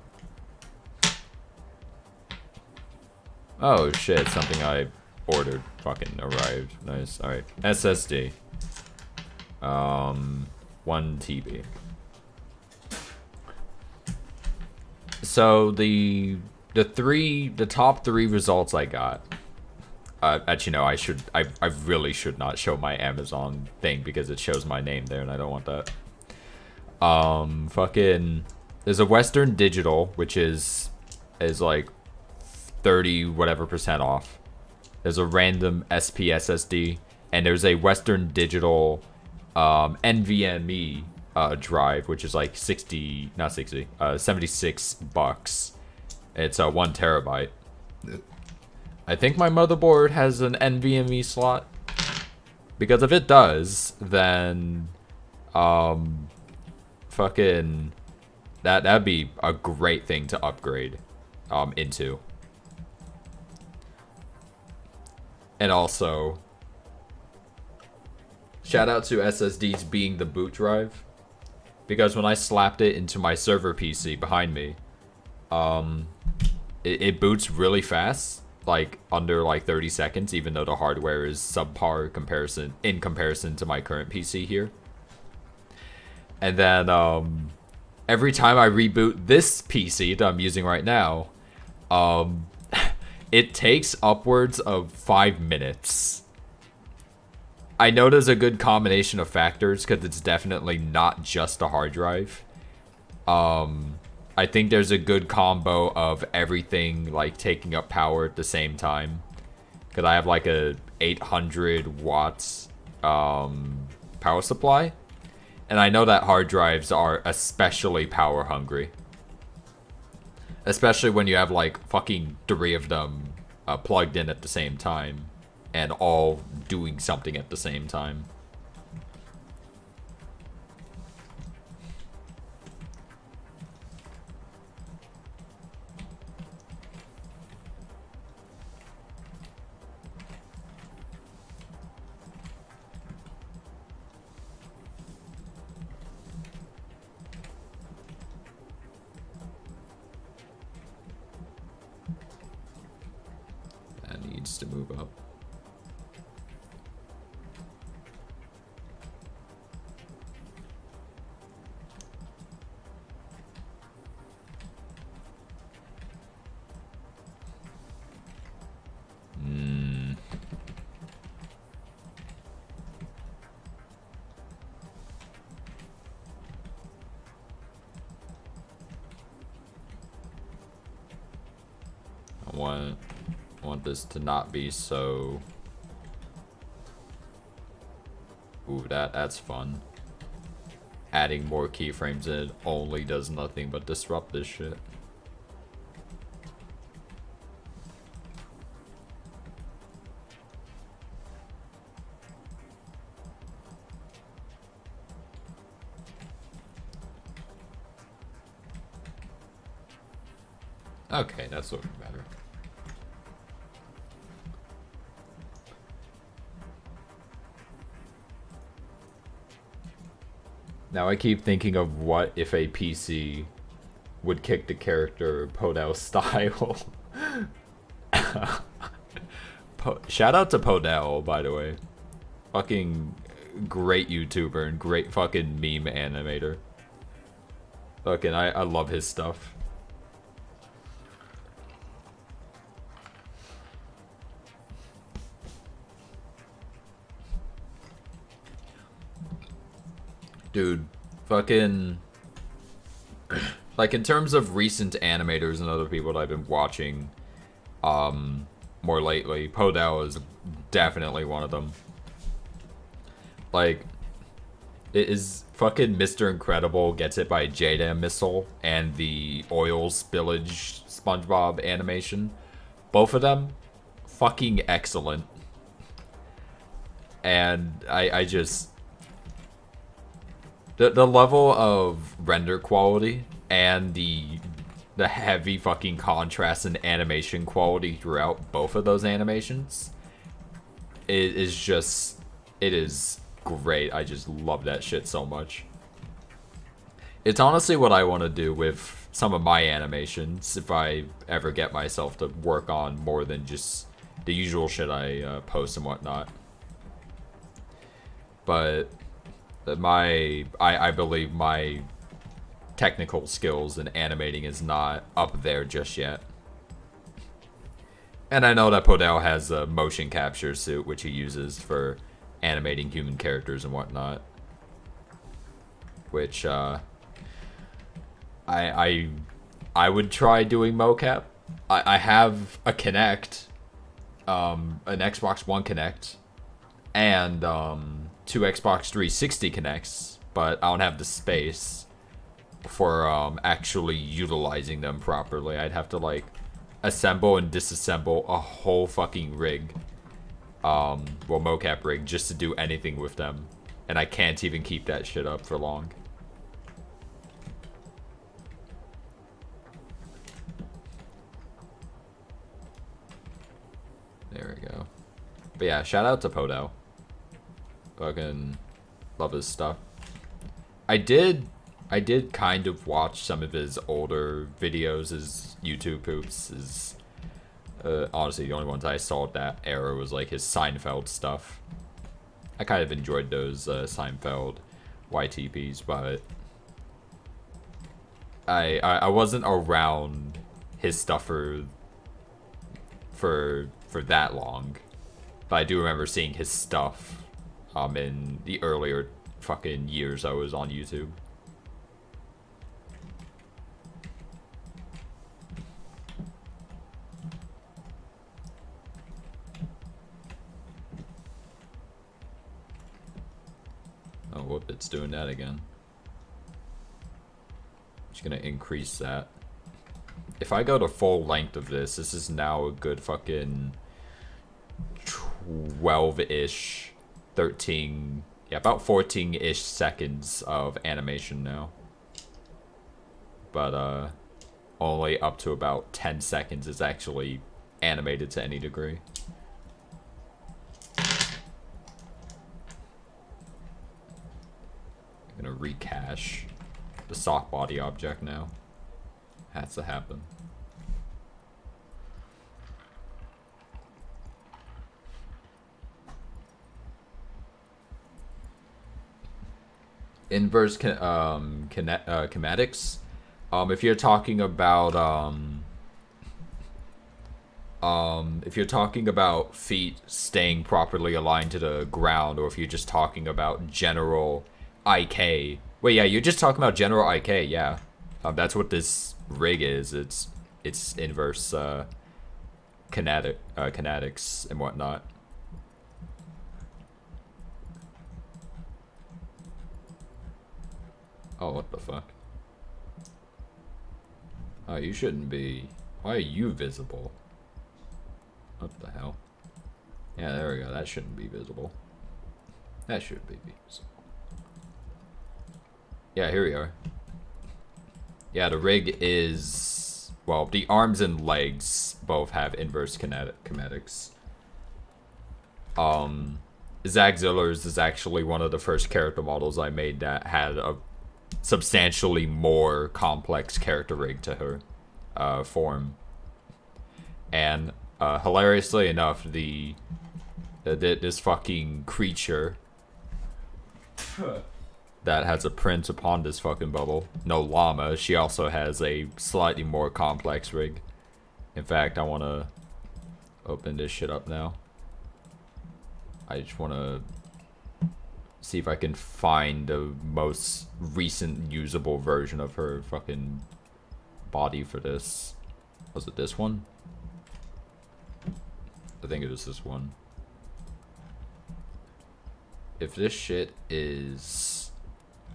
Oh shit, something I ordered fucking arrived. Nice. Alright. SSD. 1 TB. So the top 3 results I got. Actually no, I really should not show my Amazon thing because it shows my name there and I don't want that. Fucking there's a Western Digital which is like 30 whatever % off. There's a random SP SSD and there's a Western Digital NVMe drive which is like 76 bucks. It's a 1 terabyte. I think my motherboard has an NVMe slot because if it does, then fucking that'd be a great thing to upgrade into. And also, shout out to SSDs being the boot drive, because when I slapped it into my server PC behind me, it boots really fast, like under like 30 seconds, even though the hardware is subpar in comparison to my current PC here. And then every time I reboot this PC that I'm using right now, it takes upwards of 5 minutes. I know there's a good combination of factors because it's definitely not just a hard drive. I think there's a good combo of everything like taking up power at the same time. Because I have like a 800 watts power supply. And I know that hard drives are especially power hungry. Especially when you have like fucking 3 of them plugged in at the same time. And all doing something at the same time. That needs to move up. I want this to not be so. Ooh, that's fun. Adding more keyframes in only does nothing but disrupt this shit. Okay, that's looking better. Now I keep thinking of what if a PC would kick the character Podell style. Shout out to Podell, by the way. Fucking great YouTuber and great fucking meme animator. Fucking, I love his stuff. Dude, fucking, like in terms of recent animators and other people that I've been watching more lately, Podell is definitely one of them. Like, it is fucking Mr. Incredible gets hit by a JDAM missile and the oil spillage SpongeBob animation. Both of them, fucking excellent. And I just... The level of render quality and the heavy fucking contrast and animation quality throughout both of those animations is just... It is great. I just love that shit so much. It's honestly what I want to do with some of my animations if I ever get myself to work on more than just the usual shit I post and whatnot. But I believe my technical skills in animating is not up there just yet. And I know that Podell has a motion capture suit which he uses for animating human characters and whatnot. Which I would try doing mocap. I have a Kinect, an Xbox One Kinect, and 2 Xbox 360 Kinects, but I don't have the space for actually utilizing them properly. I'd have to like assemble and disassemble a whole fucking rig, well, mocap rig, just to do anything with them, and I can't even keep that shit up for long. There we go. But yeah, shout out to Podell. Fucking love his stuff. I did kind of watch some of his older videos, his YouTube poops. His, honestly, the only ones I saw at that era was like his Seinfeld stuff. I kind of enjoyed those Seinfeld YTPs, but I wasn't around his stuff for that long. But I do remember seeing his stuff in the earlier fucking years I was on YouTube. Oh, whoop, it's doing that again. Just gonna increase that. If I go to full length of this is now a good fucking 12-ish, 13, yeah, about 14-ish seconds of animation now. But only up to about 10 seconds is actually animated to any degree. I'm gonna recache the sock body object now. Has to happen. Inverse kinematics. If you're talking about feet staying properly aligned to the ground, or if you're just talking about general IK. Wait, yeah, you're just talking about general IK, yeah. That's what this rig is. It's inverse kinetics and whatnot. Oh, what the fuck? Oh, you shouldn't be. Why are you visible? What the hell? Yeah, there we go. That shouldn't be visible. That should be visible. Yeah, here we are. Yeah, the rig is... Well, the arms and legs both have inverse kinetics. Zagzillers is actually one of the first character models I made that had a substantially more complex character rig to her form. And hilariously enough, this fucking creature that has a print upon this fucking bubble, no llama, she also has a slightly more complex rig. In fact, I want to open this shit up now. I just want to see if I can find the most recent usable version of her fucking body for this. Was it this one? I think it was this one. If this shit is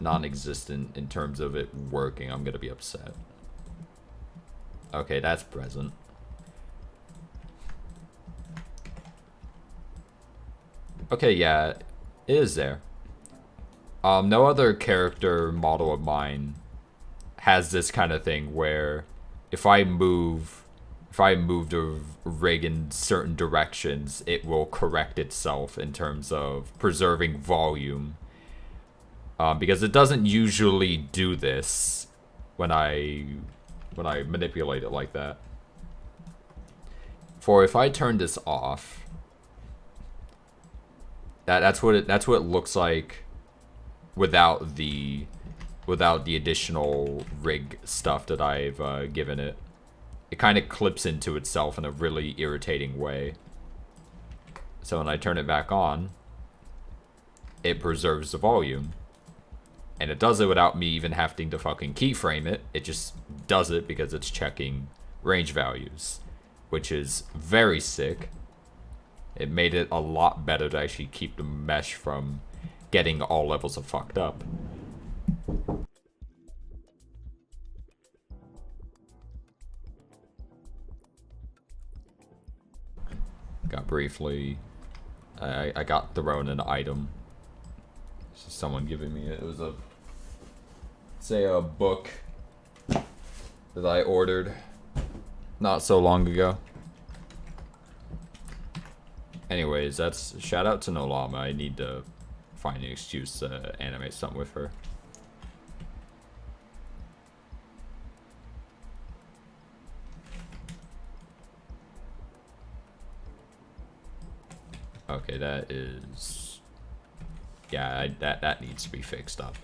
non-existent in terms of it working, I'm gonna be upset. Okay, that's present. Okay, yeah, it is there. No other character model of mine has this kind of thing where if I move the rig in certain directions, it will correct itself in terms of preserving volume. Because it doesn't usually do this when I manipulate it like that. For if I turn this off, that's what it looks like without the additional rig stuff that I've given it. It kind of clips into itself in a really irritating way. So when I turn it back on, it preserves the volume. And it does it without me even having to fucking keyframe it. It just does it because it's checking range values, which is very sick. It made it a lot better to actually keep the mesh from getting all levels of fucked up. Got briefly, I got thrown an item. Someone giving me it. It was a book that I ordered not so long ago. Anyways, that's shout out to Nolama. I need to find an excuse to animate something with her. Okay, that is... Yeah, that needs to be fixed up.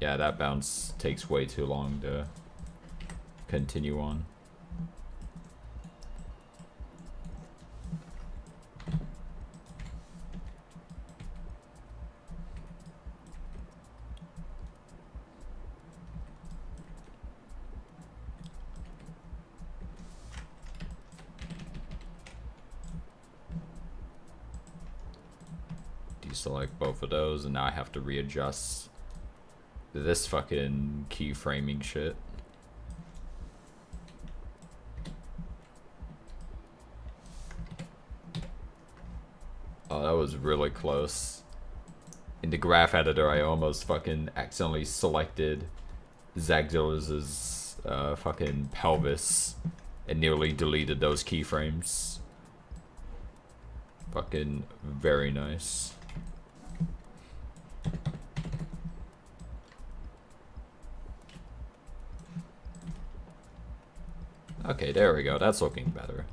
Yeah, that bounce takes way too long to continue on. Deselect both of those, and now I have to readjust this fucking keyframing shit. Oh, that was really close. In the graph editor, I almost fucking accidentally selected Zagdoz's fucking pelvis and nearly deleted those keyframes. Fucking very nice. Okay, there we go. That's looking better.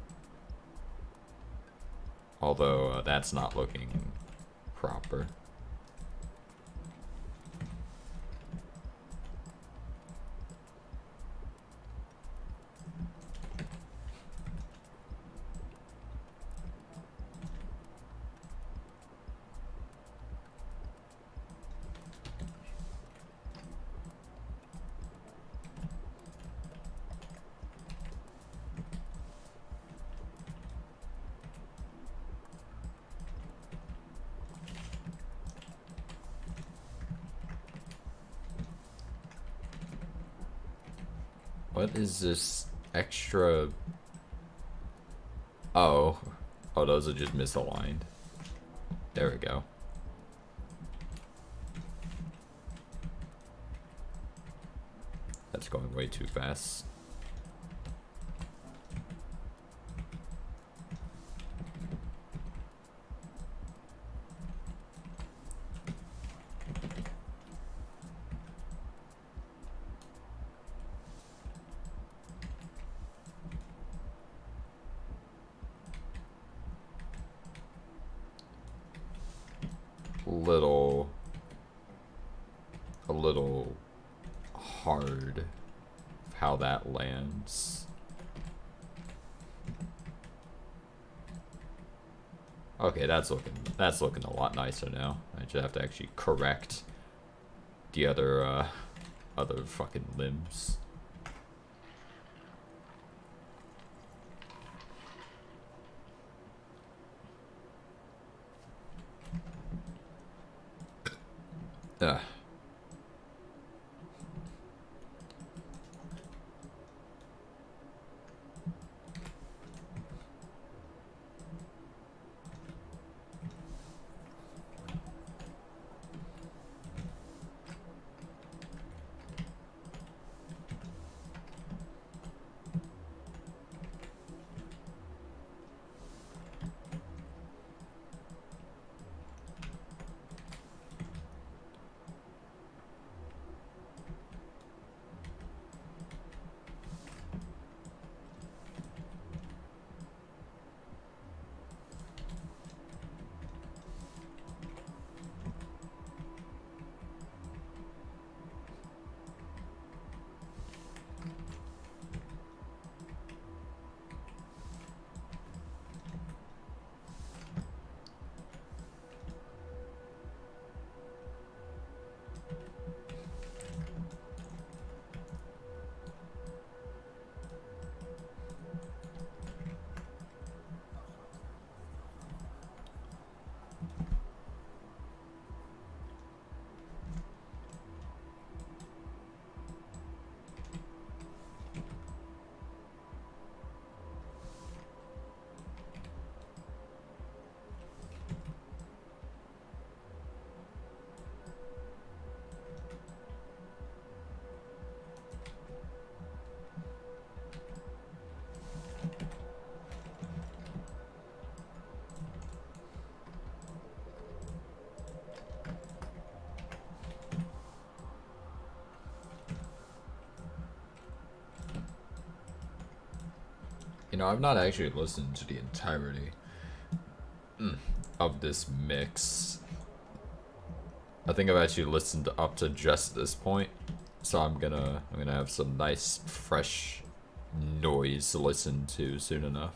Although, that's not looking proper. What is this extra? Oh, those are just misaligned. There we go. That's going way too fast. A little hard how that lands. Okay, that's looking a lot nicer now. I just have to actually correct the other fucking limbs. You know, I've not actually listened to the entirety of this mix. I think I've actually listened up to just this point, so I'm gonna have some nice fresh noise to listen to soon enough.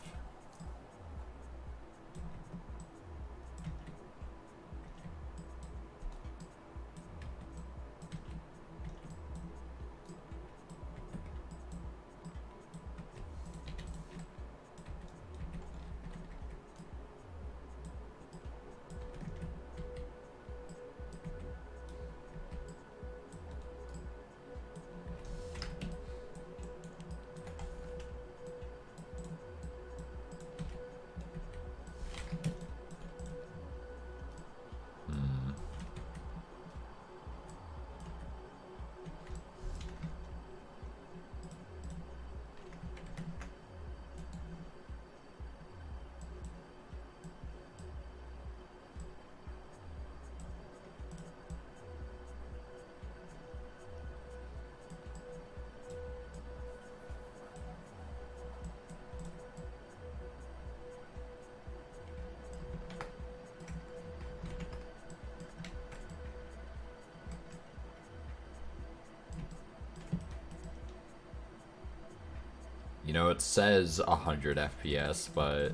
You know, it says 100 FPS, but...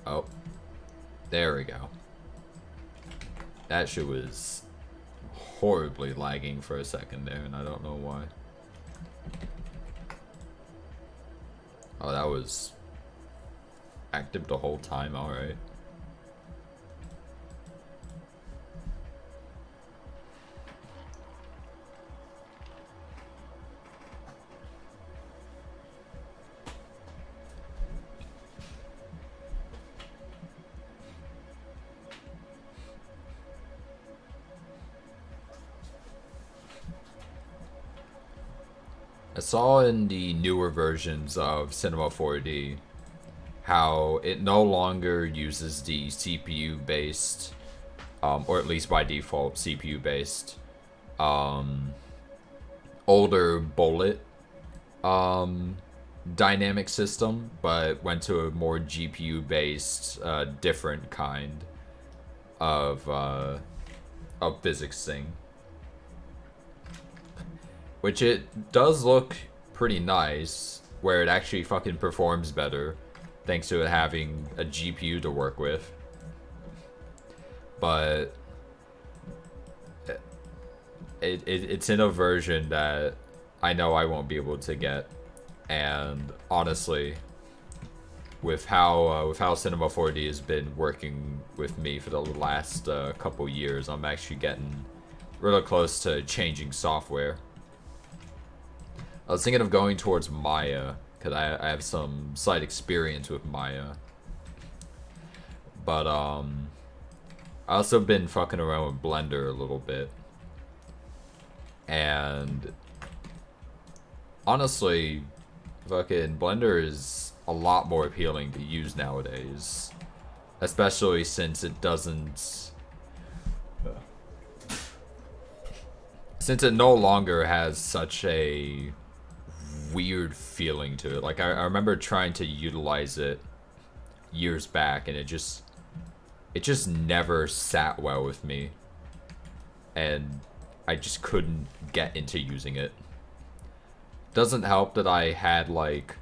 Oh. There we go. That shit was horribly lagging for a second there, and I don't know why. Oh, that was active the whole time, alright. I saw in the newer versions of Cinema 4D how it no longer uses the CPU based, or at least by default CPU based, older bullet dynamic system, but went to a more GPU based, different kind of physics thing. Which it does look pretty nice, where it actually fucking performs better, thanks to it having a GPU to work with. But it's in a version that I know I won't be able to get, and honestly, with how Cinema 4D has been working with me for the last couple years, I'm actually getting really close to changing software. I was thinking of going towards Maya, because I have some slight experience with Maya. But, I also been fucking around with Blender a little bit. And, honestly, fucking Blender is a lot more appealing to use nowadays. Especially since it doesn't... Since it no longer has such a weird feeling to it. Like, I remember trying to utilize it years back, and it just never sat well with me. And I just couldn't get into using it. Doesn't help that I had, like,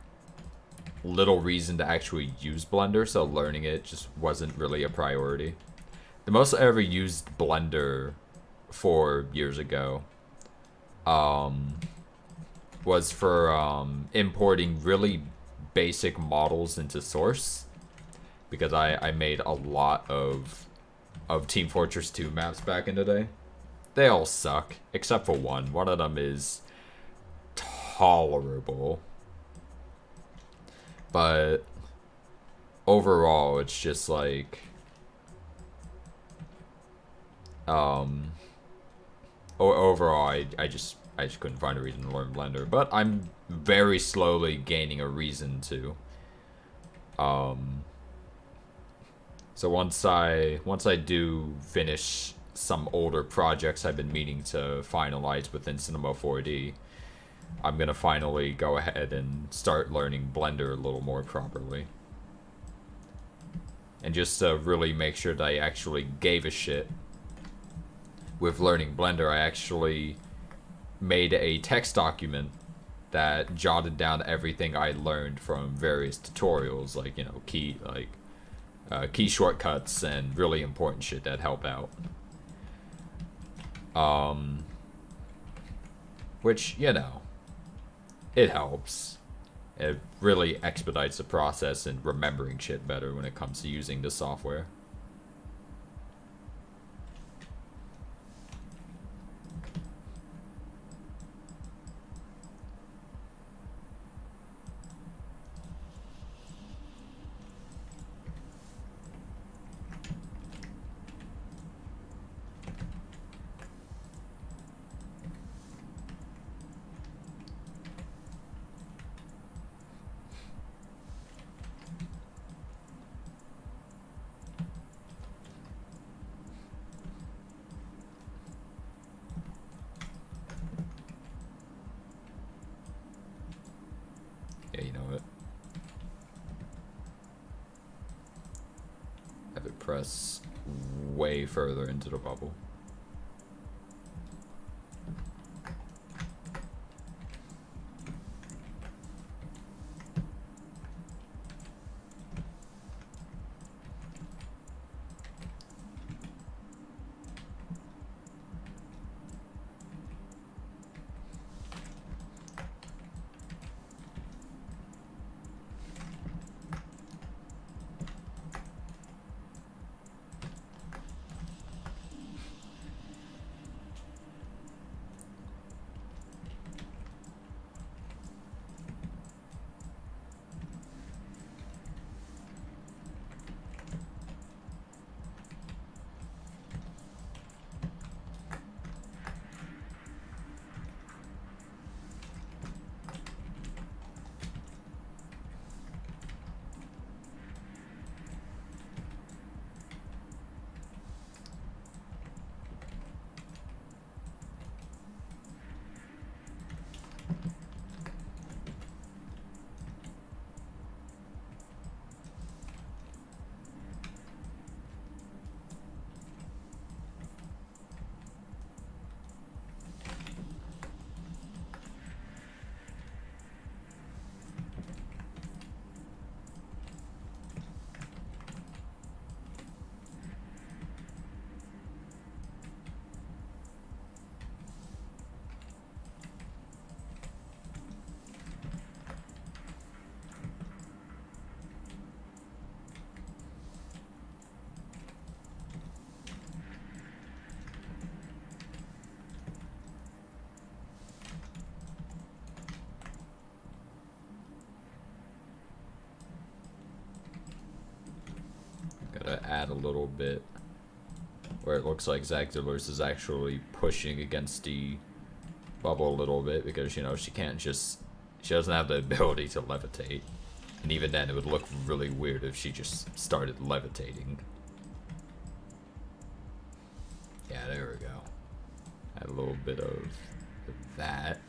little reason to actually use Blender, so learning it just wasn't really a priority. The most I ever used Blender for years ago, was for importing really basic models into Source, because I made a lot of Team Fortress 2 maps back in the day. They all suck, except for one. One of them is tolerable. But overall, it's just like... overall, I just couldn't find a reason to learn Blender. But I'm very slowly gaining a reason to. So once I do finish some older projects I've been meaning to finalize within Cinema 4D, I'm gonna finally go ahead and start learning Blender a little more properly. And just to really make sure that I actually gave a shit with learning Blender, I actually made a text document that jotted down everything I learned from various tutorials, like, you know, key shortcuts and really important shit that help out. Which, you know, it helps. It really expedites the process in remembering shit better when it comes to using the software. Yeah, you know what? Have it press way further into the bubble. Gotta add a little bit where it looks like Zagdalers is actually pushing against the bubble a little bit, because, you know, she doesn't have the ability to levitate. And even then, it would look really weird if she just started levitating. Yeah, there we go. Add a little bit of that.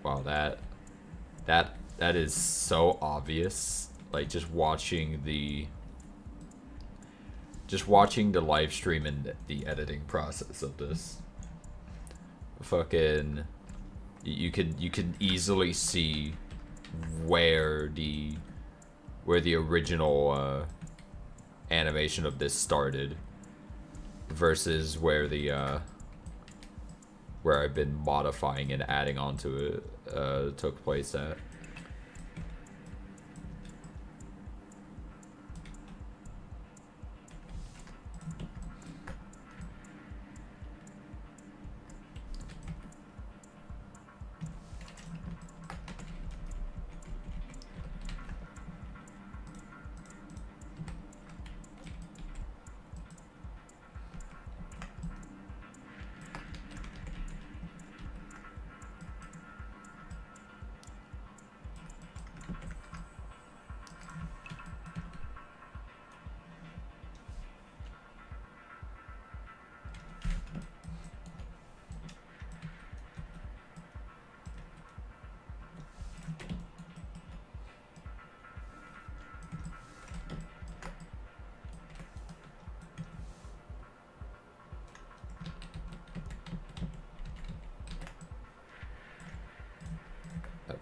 Wow, that is so obvious. Like, just watching the live stream and the editing process of this. Fucking, you can easily see where the original animation of this started versus where I've been modifying and adding onto it took place at.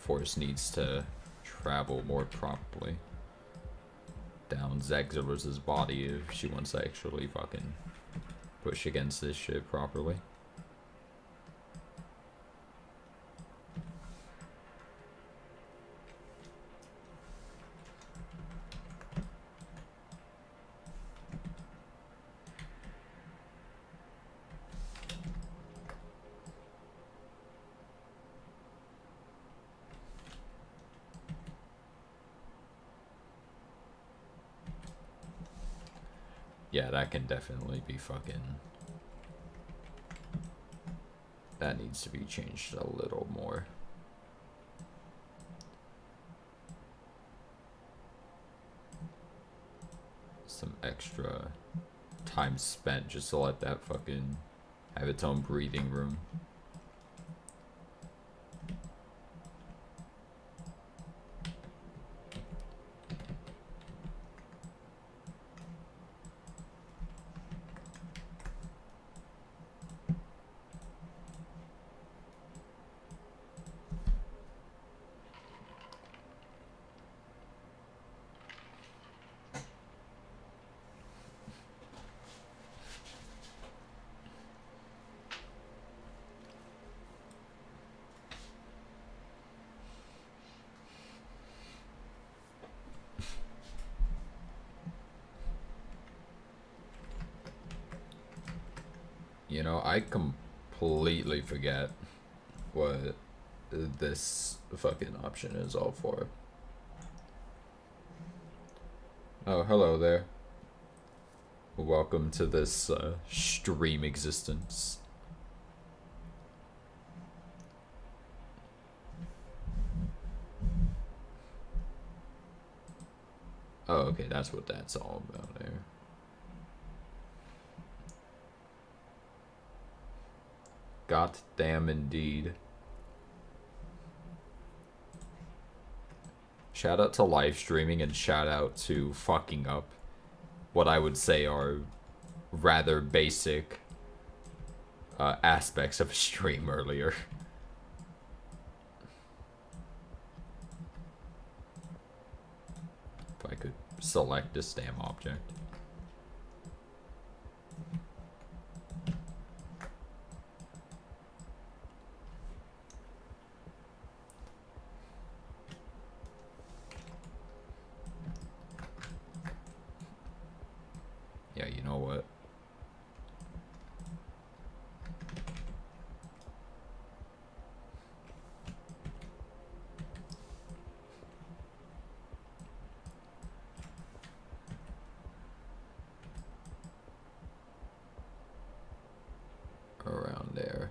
force needs to travel more properly down Zexilus' body if she wants to actually fucking push against this shit properly. Yeah, that can definitely be fucking... That needs to be changed a little more. Some extra time spent just to let that fucking have its own breathing room. You know, I completely forget what this fucking option is all for. Oh, hello there. Welcome to this stream existence. Oh, okay, that's what that's all about there. God damn indeed. Shout out to live streaming and shout out to fucking up what I would say are rather basic aspects of a stream earlier. If I could select this damn object. Yeah, you know what? Around there.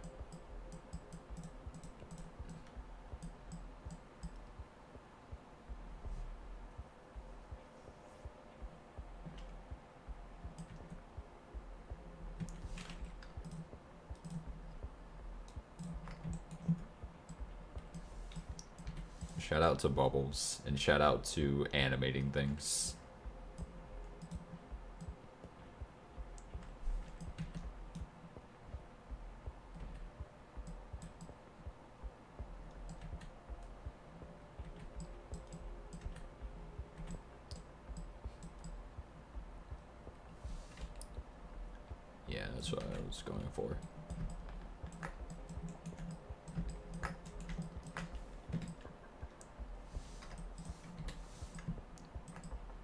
Shout out to Bubbles, and shout out to animating things. Yeah, that's what I was going for.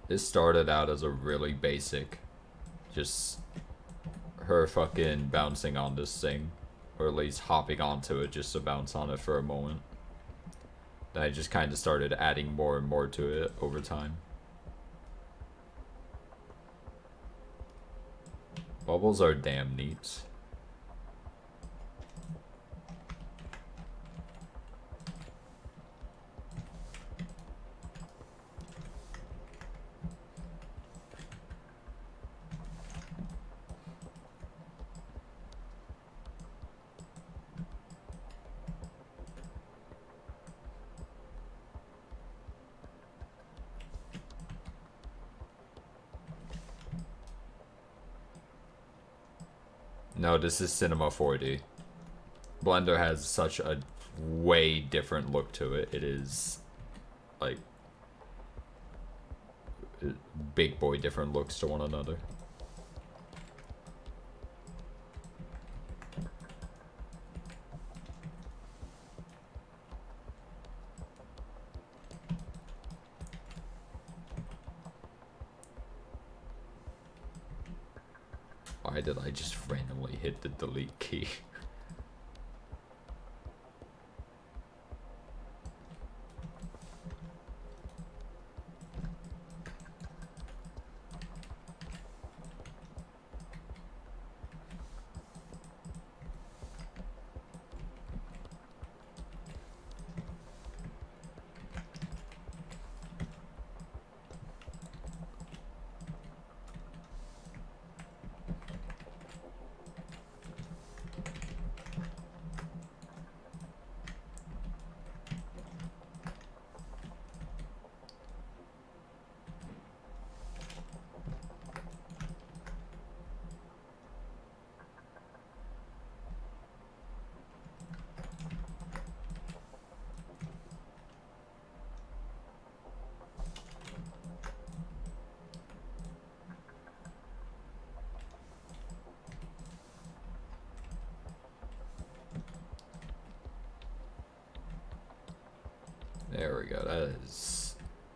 This started out as a really basic, just her fucking bouncing on this thing, or at least hopping onto it just to bounce on it for a moment. Then I just kind of started adding more and more to it over time. Bubbles are damn neat. No, this is Cinema 4D. Blender has such a way different look to it. It is like big boy different looks to one another. Why did I just randomly hit the delete key? There we go.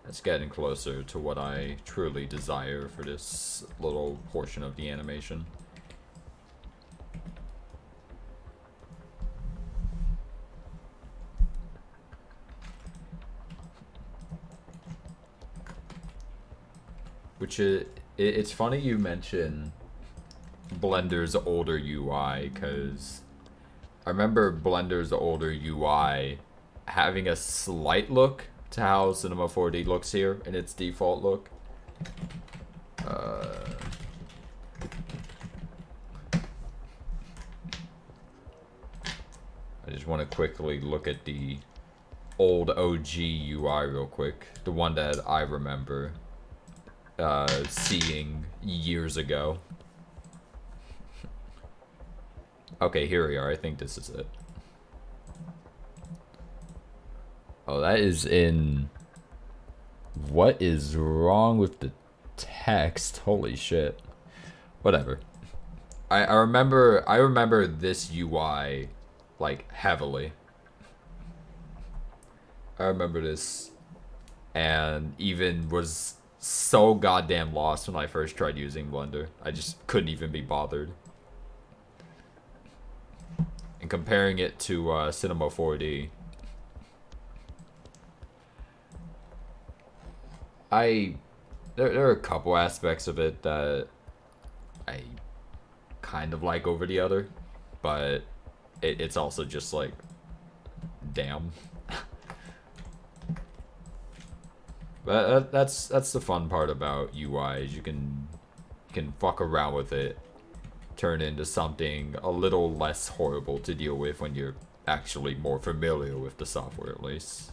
That's getting closer to what I truly desire for this little portion of the animation. Which it's funny you mention Blender's older UI, because I remember Blender's older UI having a slight look to how Cinema 4D looks here in its default look. I just want to quickly look at the old OG UI real quick. The one that I remember seeing years ago. Okay, here we are. I think this is it. Oh, that is in... What is wrong with the text? Holy shit. Whatever. I remember this UI like heavily. I remember this and even was so goddamn lost when I first tried using Blender. I just couldn't even be bothered. And comparing it to Cinema 4D, there are a couple aspects of it that I kind of like over the other, but it's also just like, damn. But that's the fun part about UI, is you can fuck around with it, turn into something a little less horrible to deal with when you're actually more familiar with the software, at least.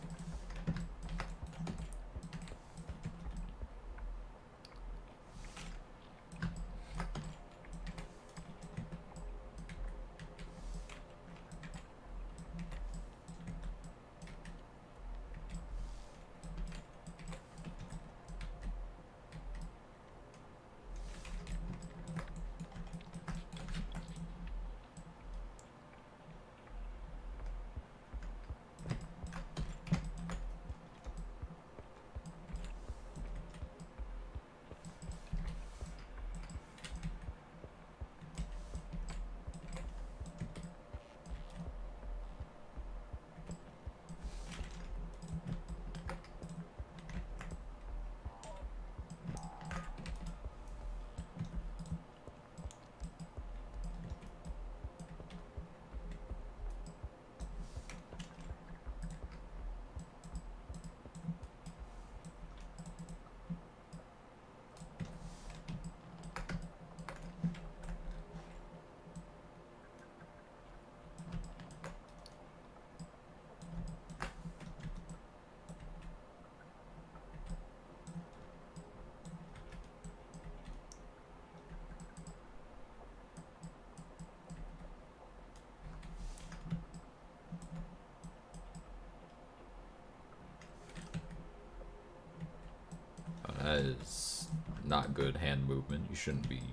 That is not good hand movement. You shouldn't be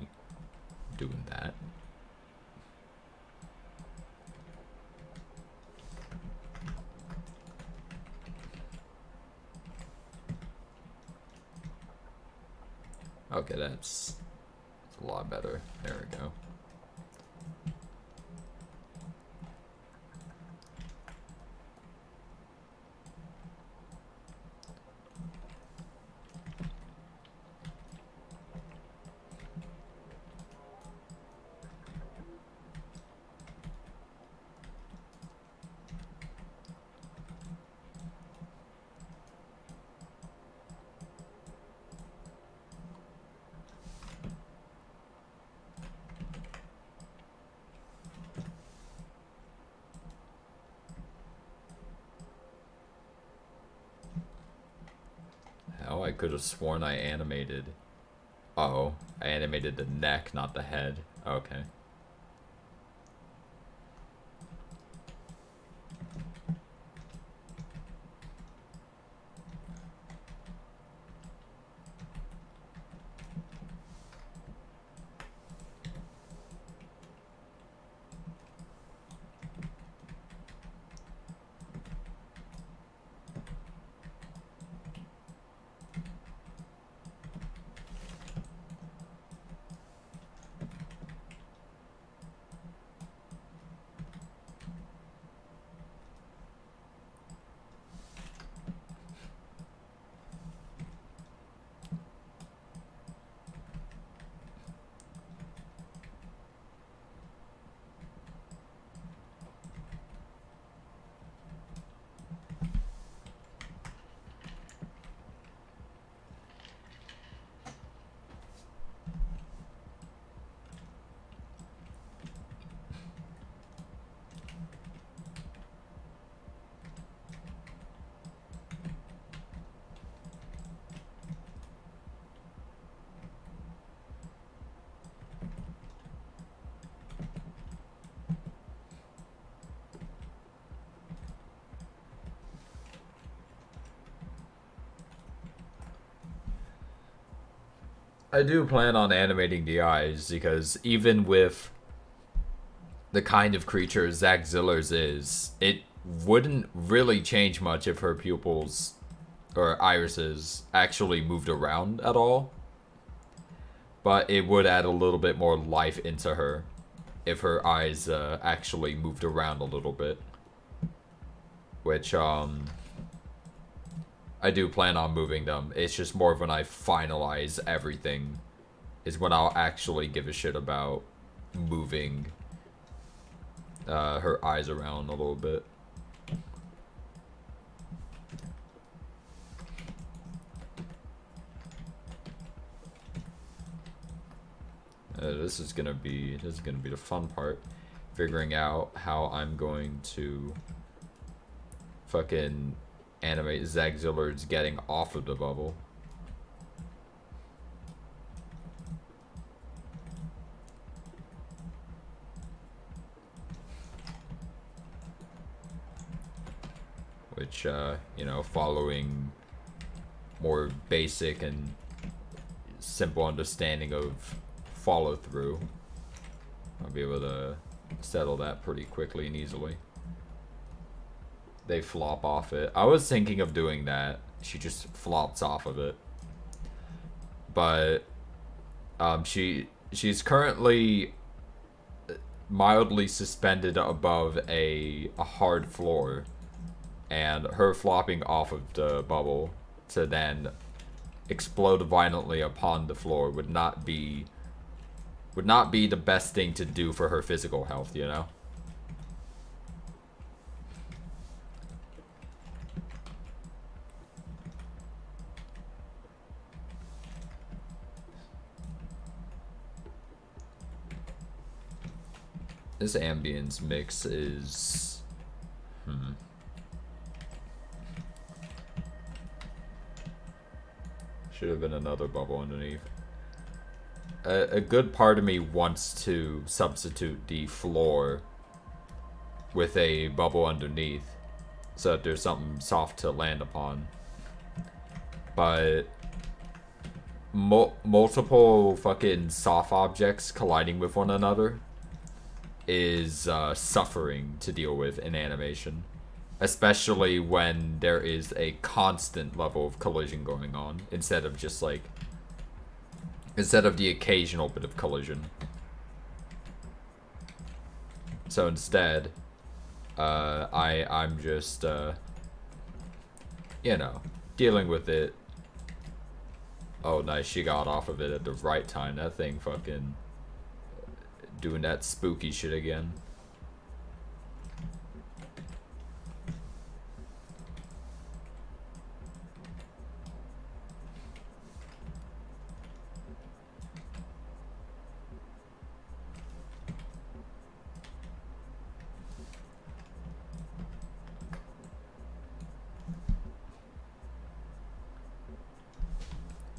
doing that. Okay, that's a lot better. There we go. I could have sworn I animated. Uh-oh. I animated the neck, not the head. Okay. I do plan on animating the eyes because even with the kind of creature Zach Zillers is, it wouldn't really change much if her pupils or irises actually moved around at all. But it would add a little bit more life into her if her eyes actually moved around a little bit. Which, I do plan on moving them. It's just more when I finalize everything is when I'll actually give a shit about moving her eyes around a little bit. This is gonna be the fun part, figuring out how I'm going to fucking animate Zach Zillard's getting off of the bubble. Which, you know, following more basic and simple understanding of follow through, I'll be able to settle that pretty quickly and easily. They flop off it. I was thinking of doing that. She just flops off of it. But she's currently mildly suspended above a hard floor, and her flopping off of the bubble to then explode violently upon the floor would not be the best thing to do for her physical health, you know? This ambience mix is... Should have been another bubble underneath. A good part of me wants to substitute the floor with a bubble underneath so that there's something soft to land upon. But multiple fucking soft objects colliding with one another is suffering to deal with in animation, especially when there is a constant level of collision going on instead of just like instead of the occasional bit of collision. So instead, I'm just you know, dealing with it. Oh, nice, she got off of it at the right time. That thing fucking doing that spooky shit again.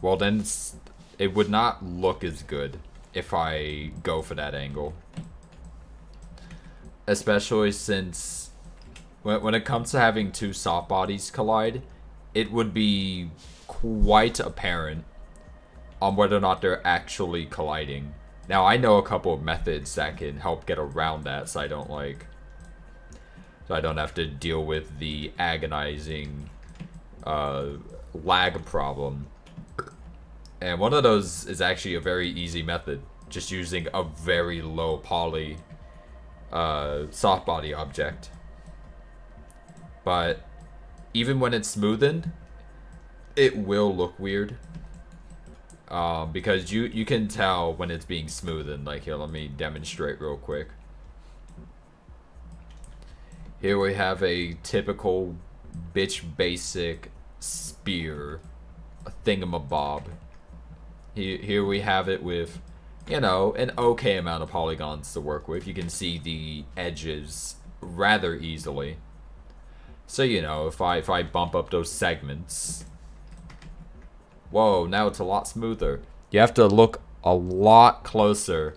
Well, then it would not look as good if I go for that angle. Especially since when it comes to having two soft bodies collide, it would be quite apparent on whether or not they're actually colliding. Now, I know a couple of methods that can help get around that so I don't have to deal with the agonizing lag problem. And one of those is actually a very easy method, just using a very low poly soft body object. But even when it's smoothened, it will look weird. Because you can tell when it's being smoothened. Like, here, let me demonstrate real quick. Here we have a typical bitch basic spear, a thingamabob. Here we have it with, you know, an okay amount of polygons to work with. You can see the edges rather easily. So, you know, if I bump up those segments, whoa, now it's a lot smoother. You have to look a lot closer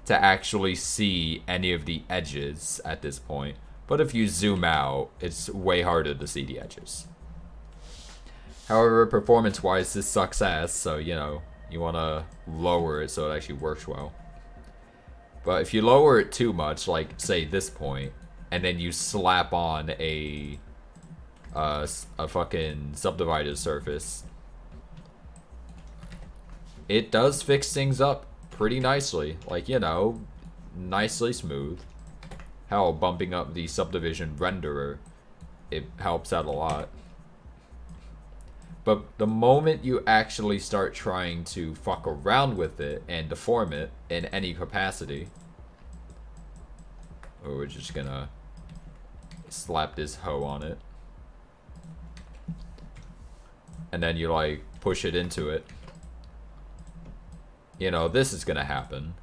to actually see any of the edges at this point. But if you zoom out, it's way harder to see the edges. However, performance-wise, this sucks ass, so, you know, you want to lower it so it actually works well. But if you lower it too much, like, say, this point, and then you slap on a fucking subdivided surface, it does fix things up pretty nicely. Like, you know, nicely smooth. Hell, bumping up the subdivision renderer, it helps out a lot. But the moment you actually start trying to fuck around with it and deform it in any capacity, oh, we're just gonna slap this hoe on it. And then you like push it into it. You know, this is gonna happen.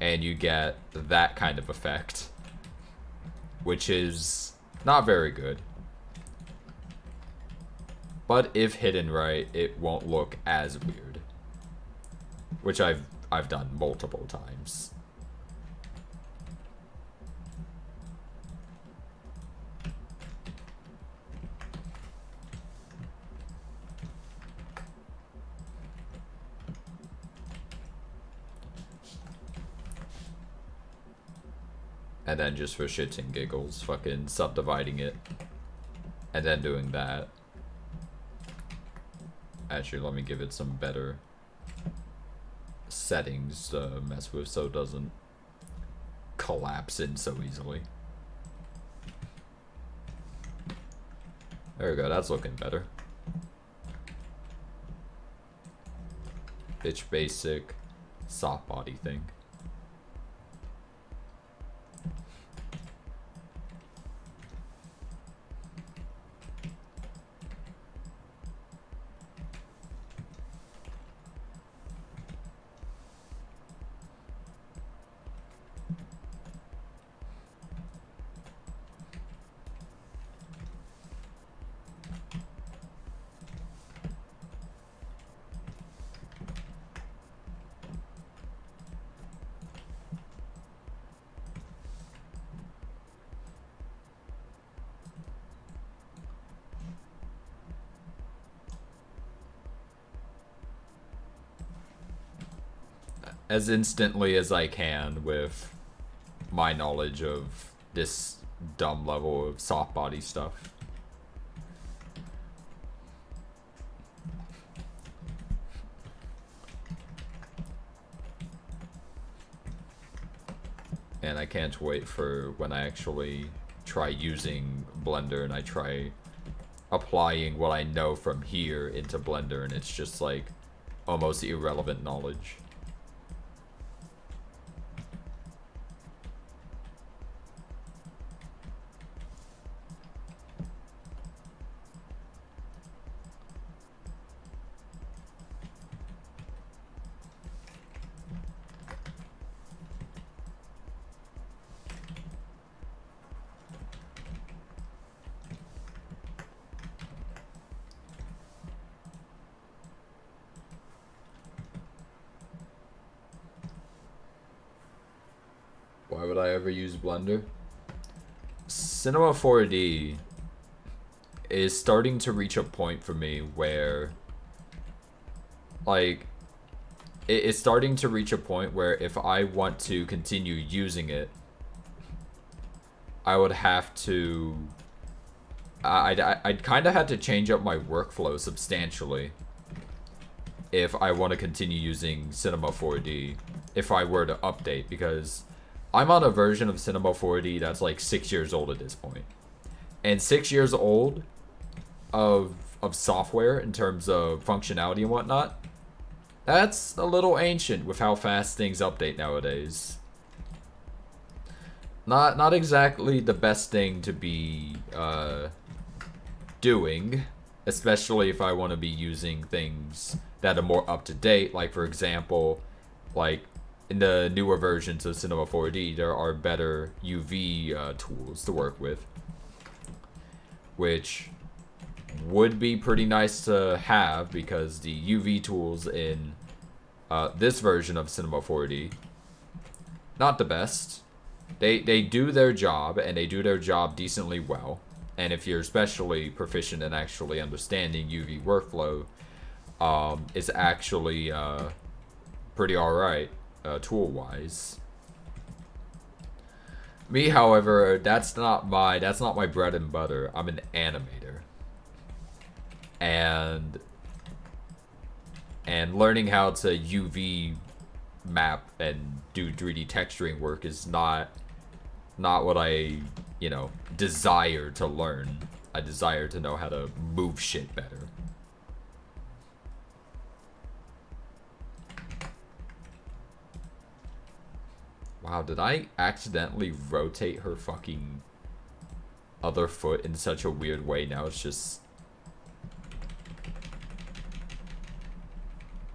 And you get that kind of effect, which is not very good. But if hidden right, it won't look as weird. Which I've done multiple times. And then just for shits and giggles, fucking subdividing it. And then doing that. Actually, let me give it some better settings to mess with so it doesn't collapse in so easily. There we go, that's looking better. Bitch basic soft body thing. as instantly as I can with my knowledge of this dumb level of soft body stuff. And I can't wait for when I actually try using Blender and I try applying what I know from here into Blender, and it's just like almost irrelevant knowledge. Why would I ever use Blender? Cinema 4D is starting to reach a point for me where, like, it's starting to reach a point where if I want to continue using it, I would have to... I'd kind of had to change up my workflow substantially if I want to continue using Cinema 4D, if I were to update, because I'm on a version of Cinema 4D that's like 6 years old at this point. And 6 years old of software in terms of functionality and whatnot, that's a little ancient with how fast things update nowadays. Not exactly the best thing to be doing, especially if I want to be using things that are more up to date. Like, for example, like in the newer versions of Cinema 4D, there are better UV tools to work with, which would be pretty nice to have, because the UV tools in this version of Cinema 4D, not the best. They do their job, and they do their job decently well. And if you're especially proficient in actually understanding UV workflow, it's actually pretty alright tool-wise. Me, however, that's not my bread and butter. I'm an animator. And learning how to UV map and do 3D texturing work is not what I, desire to learn. I desire to know how to move shit better. Wow, did I accidentally rotate her fucking other foot in such a weird way? Now it's just...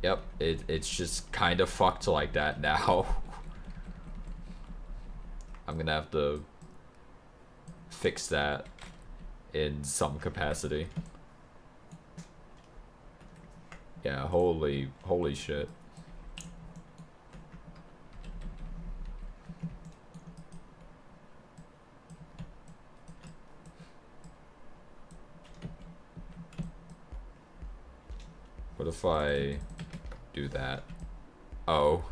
Yep, it's just kind of fucked like that now. I'm gonna have to fix that in some capacity. Yeah, holy shit. What if I do that? Oh.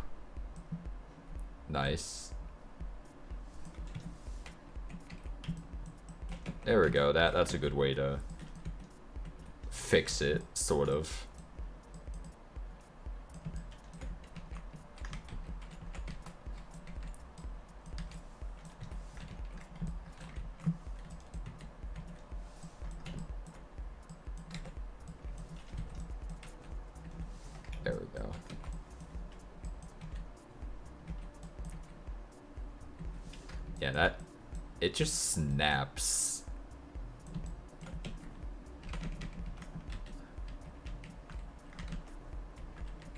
Nice. There we go. That's a good way to fix it, sort of. There we go. Yeah, it just snaps.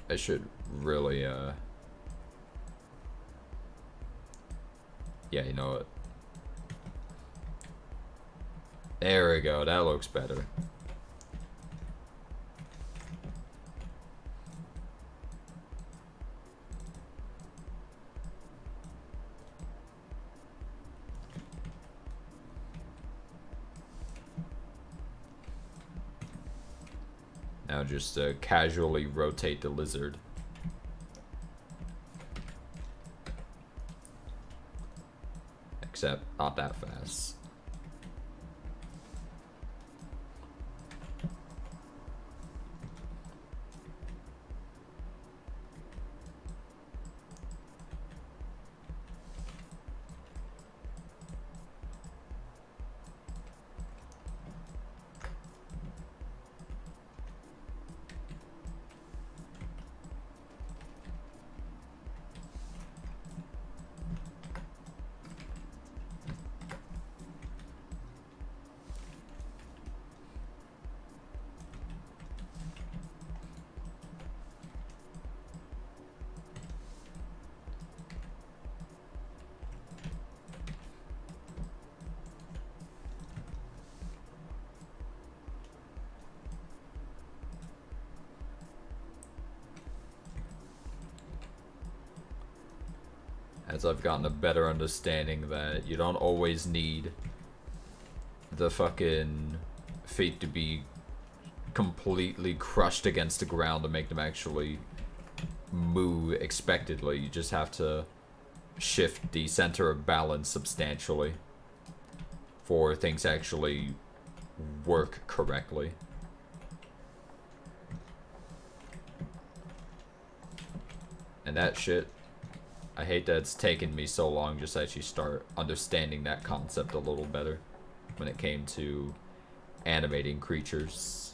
I should really, yeah, you know what? There we go, that looks better. Now just casually rotate the lizard. except not that fast. As I've gotten a better understanding that you don't always need the fucking feet to be completely crushed against the ground to make them actually move expectedly. You just have to shift the center of balance substantially for things to actually work correctly. And that shit, I hate that it's taken me so long just to actually start understanding that concept a little better when it came to animating creatures.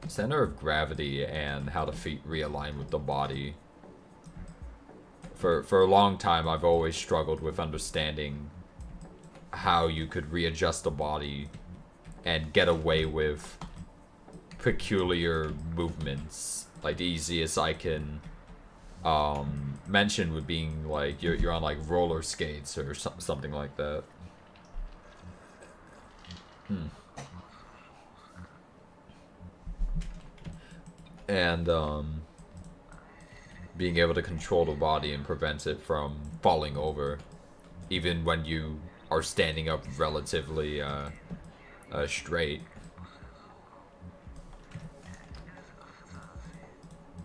Center of gravity and how the feet realign with the body. For a long time, I've always struggled with understanding how you could readjust the body and get away with peculiar movements. Like the easiest I can mention would being like you're on like roller skates or something like that. And being able to control the body and prevent it from falling over, even when you are standing up relatively straight.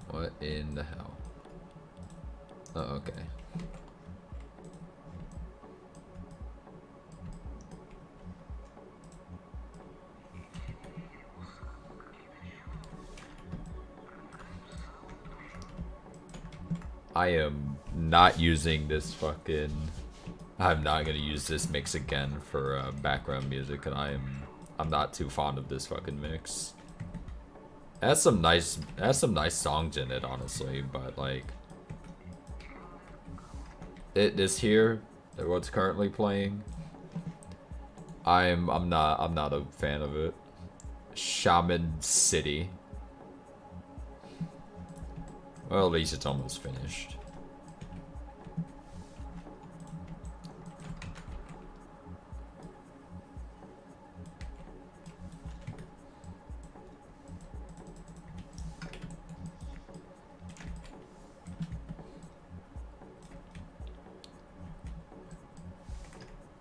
What in the hell? Oh, okay. I am not using this fucking... I'm not gonna use this mix again for background music, and I'm not too fond of this fucking mix. It has some nice songs in it, honestly, but like this here, what's currently playing, I'm not a fan of it. Shaman City. Well, at least it's almost finished.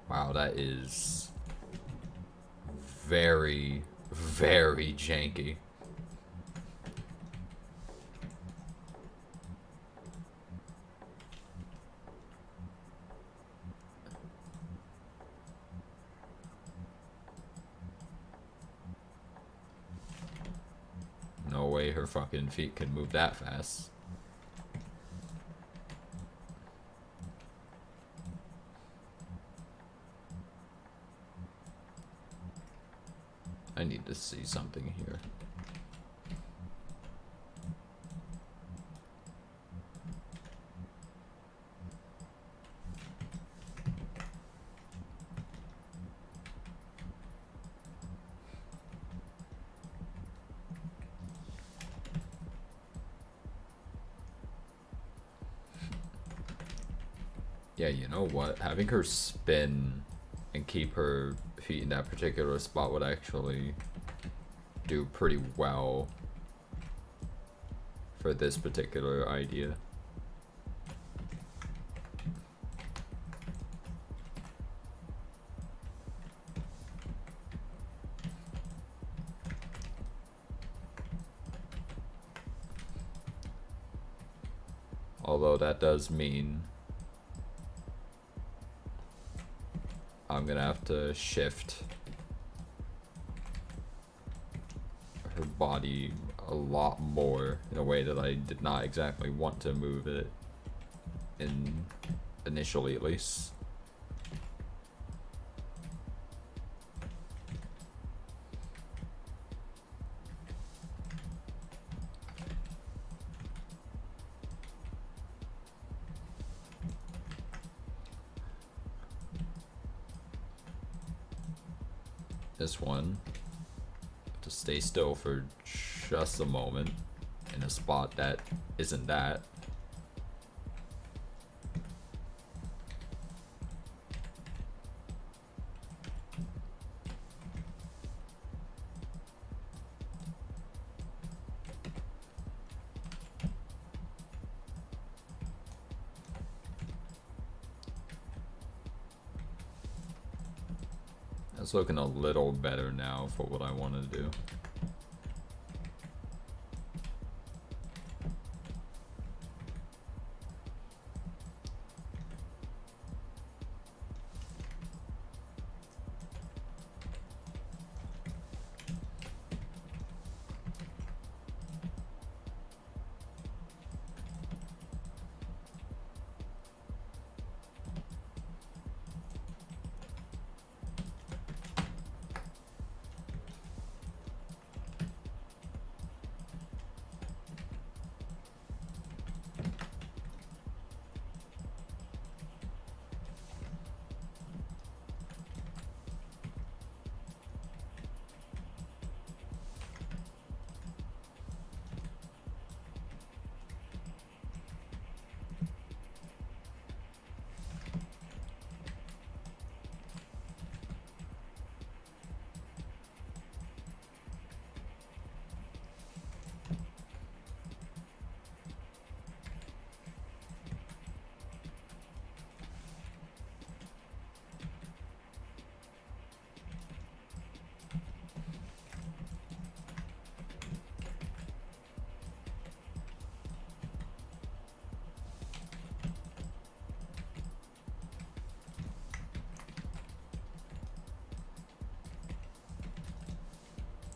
Wow, that is very, very janky. No way her fucking feet can move that fast. I need to see something here. Yeah, you know what? Having her spin and keep her feet in that particular spot would actually do pretty well for this particular idea. Although that does mean I'm gonna have to shift her body a lot more in a way that I did not exactly want to move it in initially, at least. This one, to stay still for just a moment in a spot that isn't that. It's looking a little better now for what I want to do.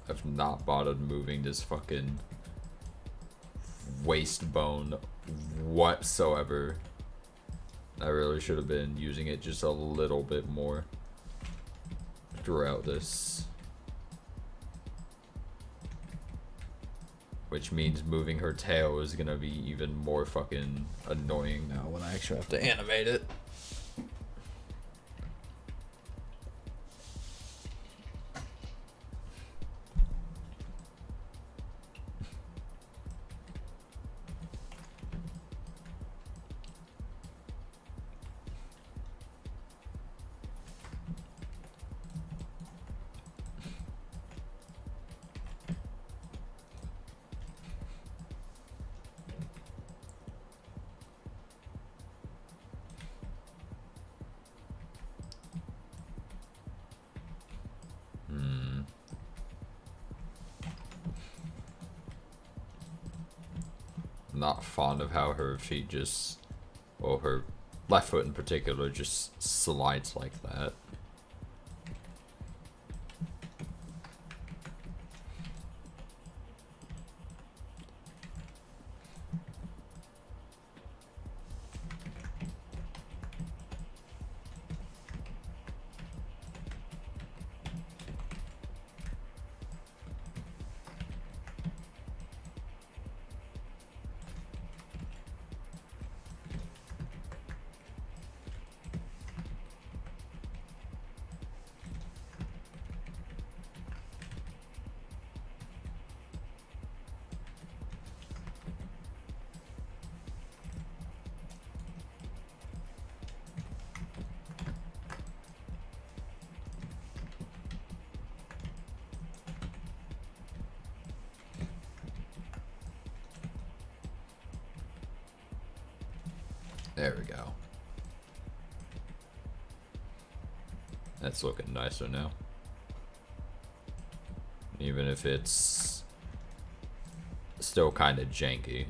I've not bothered moving this fucking waist bone whatsoever. I really should have been using it just a little bit more throughout this. Which means moving her tail is gonna be even more fucking annoying now when I actually have to animate it. Not fond of how her feet just, or her left foot in particular, just slides like that. There we go. That's looking nicer now. Even if it's still kind of janky.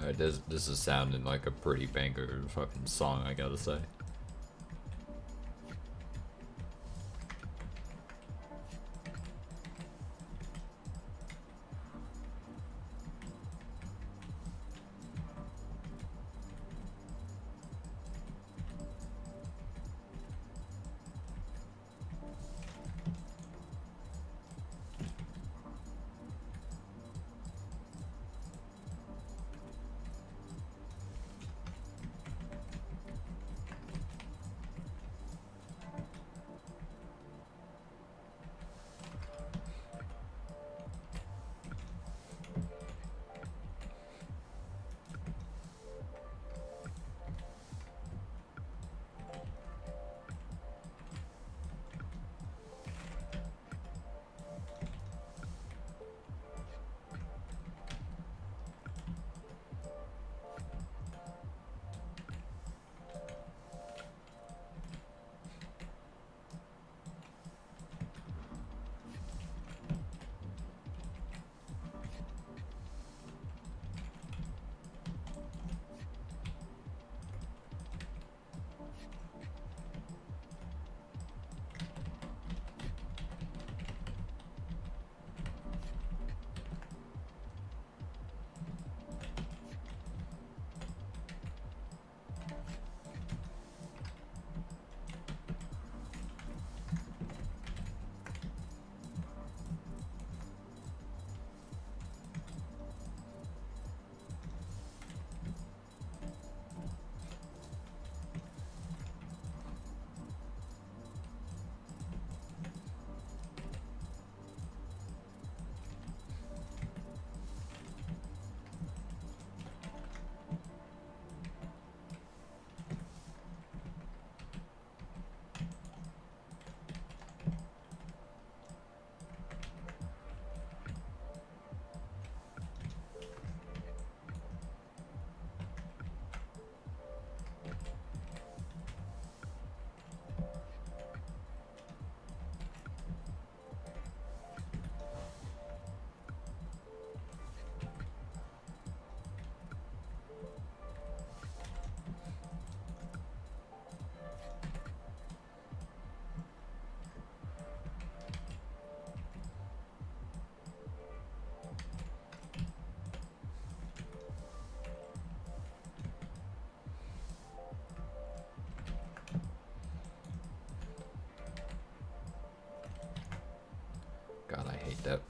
Alright, this is sounding like a pretty banger fucking song, I gotta say.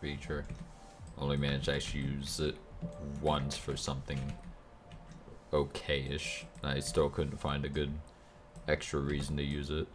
feature. Only managed to actually use it once for something okay-ish. I still couldn't find a good extra reason to use it.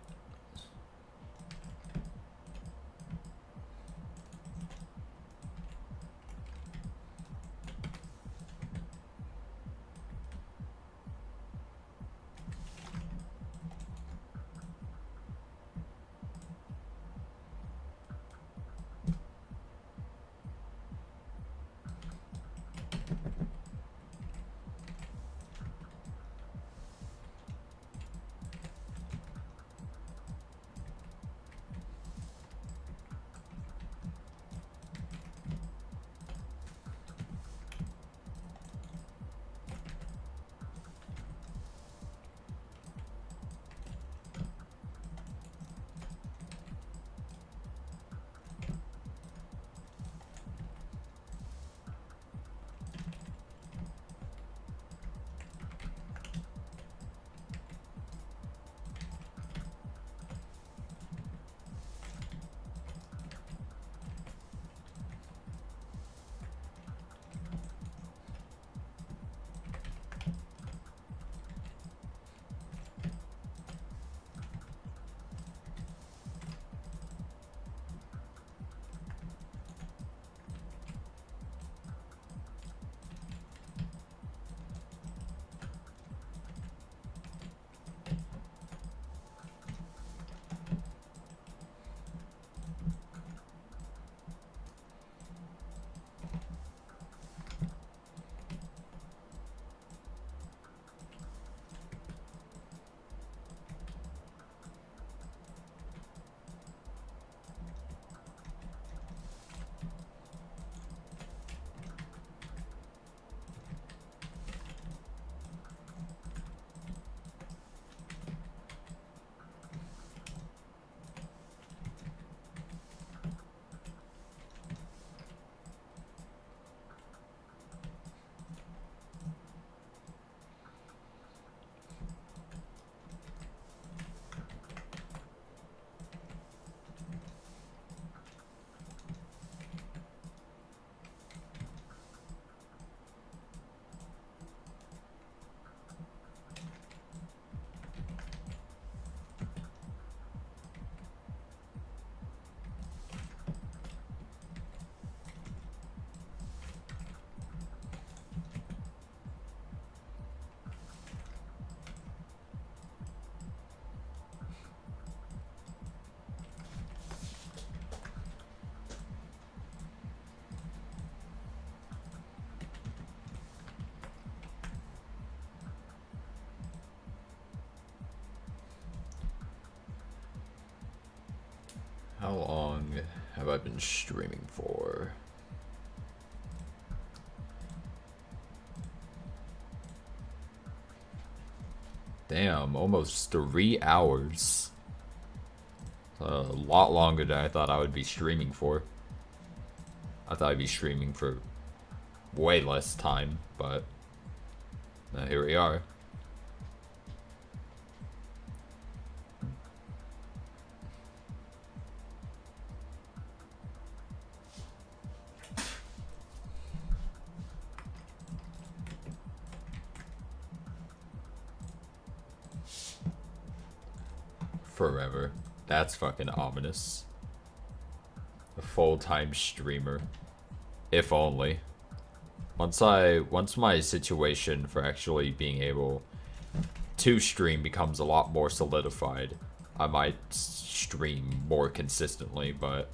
How long have I been streaming for? Damn, almost 3 hours. A lot longer than I thought I would be streaming for. I thought I'd be streaming for way less time, but here we are. Forever. That's fucking ominous. A full-time streamer. If only. Once my situation for actually being able to stream becomes a lot more solidified, I might stream more consistently, but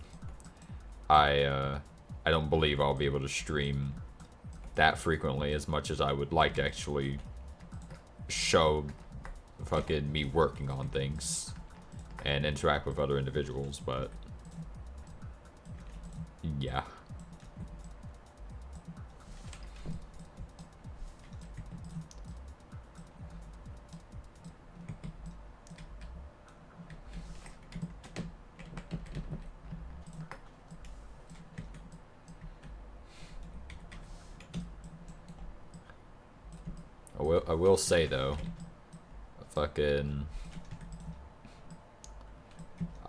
I don't believe I'll be able to stream that frequently as much as I would like to actually show fucking me working on things and interact with other individuals, but yeah. I will say though, fucking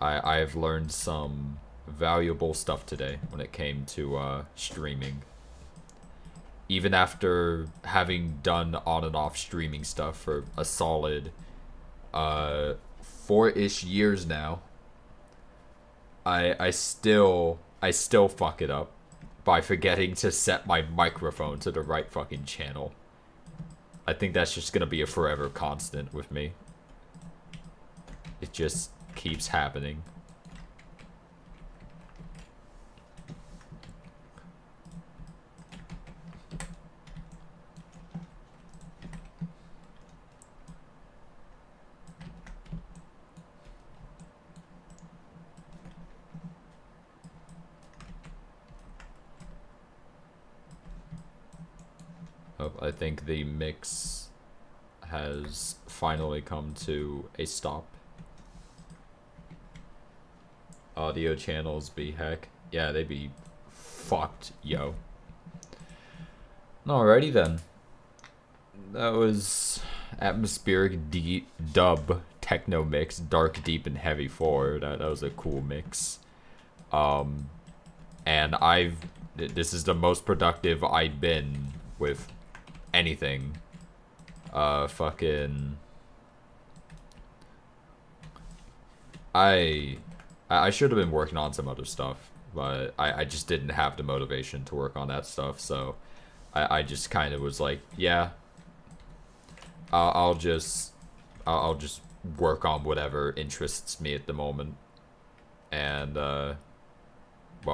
I've learned some valuable stuff today when it came to streaming. Even after having done on and off streaming stuff for a solid 4-ish years now, I still fuck it up by forgetting to set my microphone to the right fucking channel. I think that's just gonna be a forever constant with me. It just keeps happening. Oh, I think the mix has finally come to a stop. Audio channels be heck. Yeah, they be fucked, yo. Alrighty then. That was atmospheric deep dub techno mix, dark, deep, and heavy 4. That was a cool mix. And this is the most productive I've been with anything. Fucking. I should have been working on some other stuff, but I just didn't have the motivation to work on that stuff, so I just kind of was like, yeah, I'll just work on whatever interests me at the moment. And well,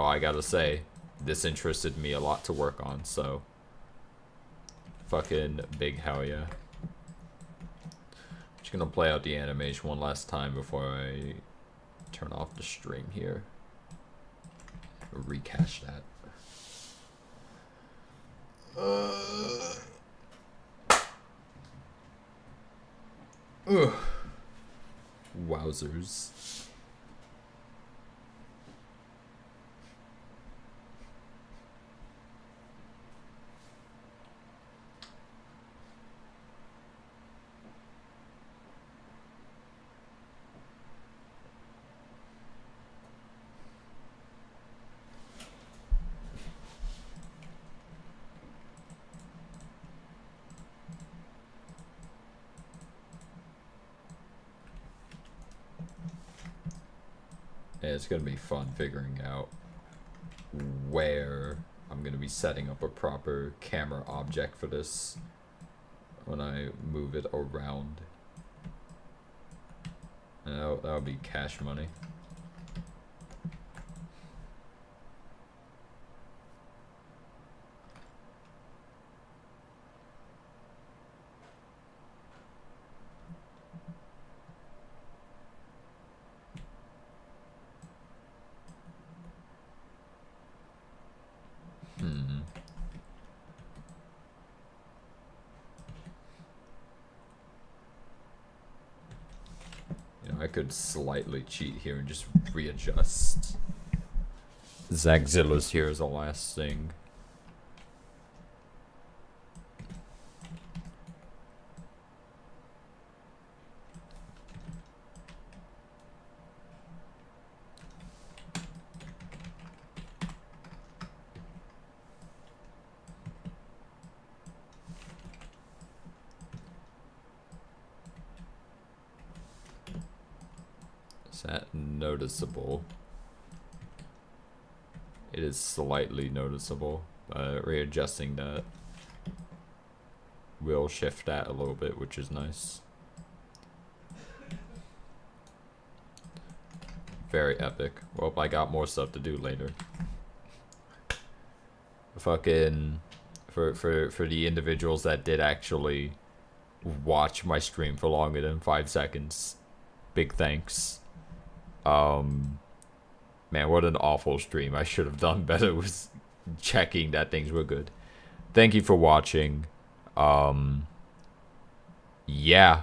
I gotta say, this interested me a lot to work on, so fucking big hell yeah. Just gonna play out the animation one last time before I turn off the stream here. Recache that. Wowzers. Yeah, it's gonna be fun figuring out where I'm gonna be setting up a proper camera object for this when I move it around. And that'll be cash money. I could slightly cheat here and just readjust. Zagzilla's here is the last thing. Is that noticeable? It is slightly noticeable. Readjusting that will shift that a little bit, which is nice. Very epic. Well, I got more stuff to do later. Fucking for the individuals that did actually watch my stream for longer than 5 seconds, big thanks. Man, what an awful stream. I should have done better with checking that things were good. Thank you for watching. Yeah.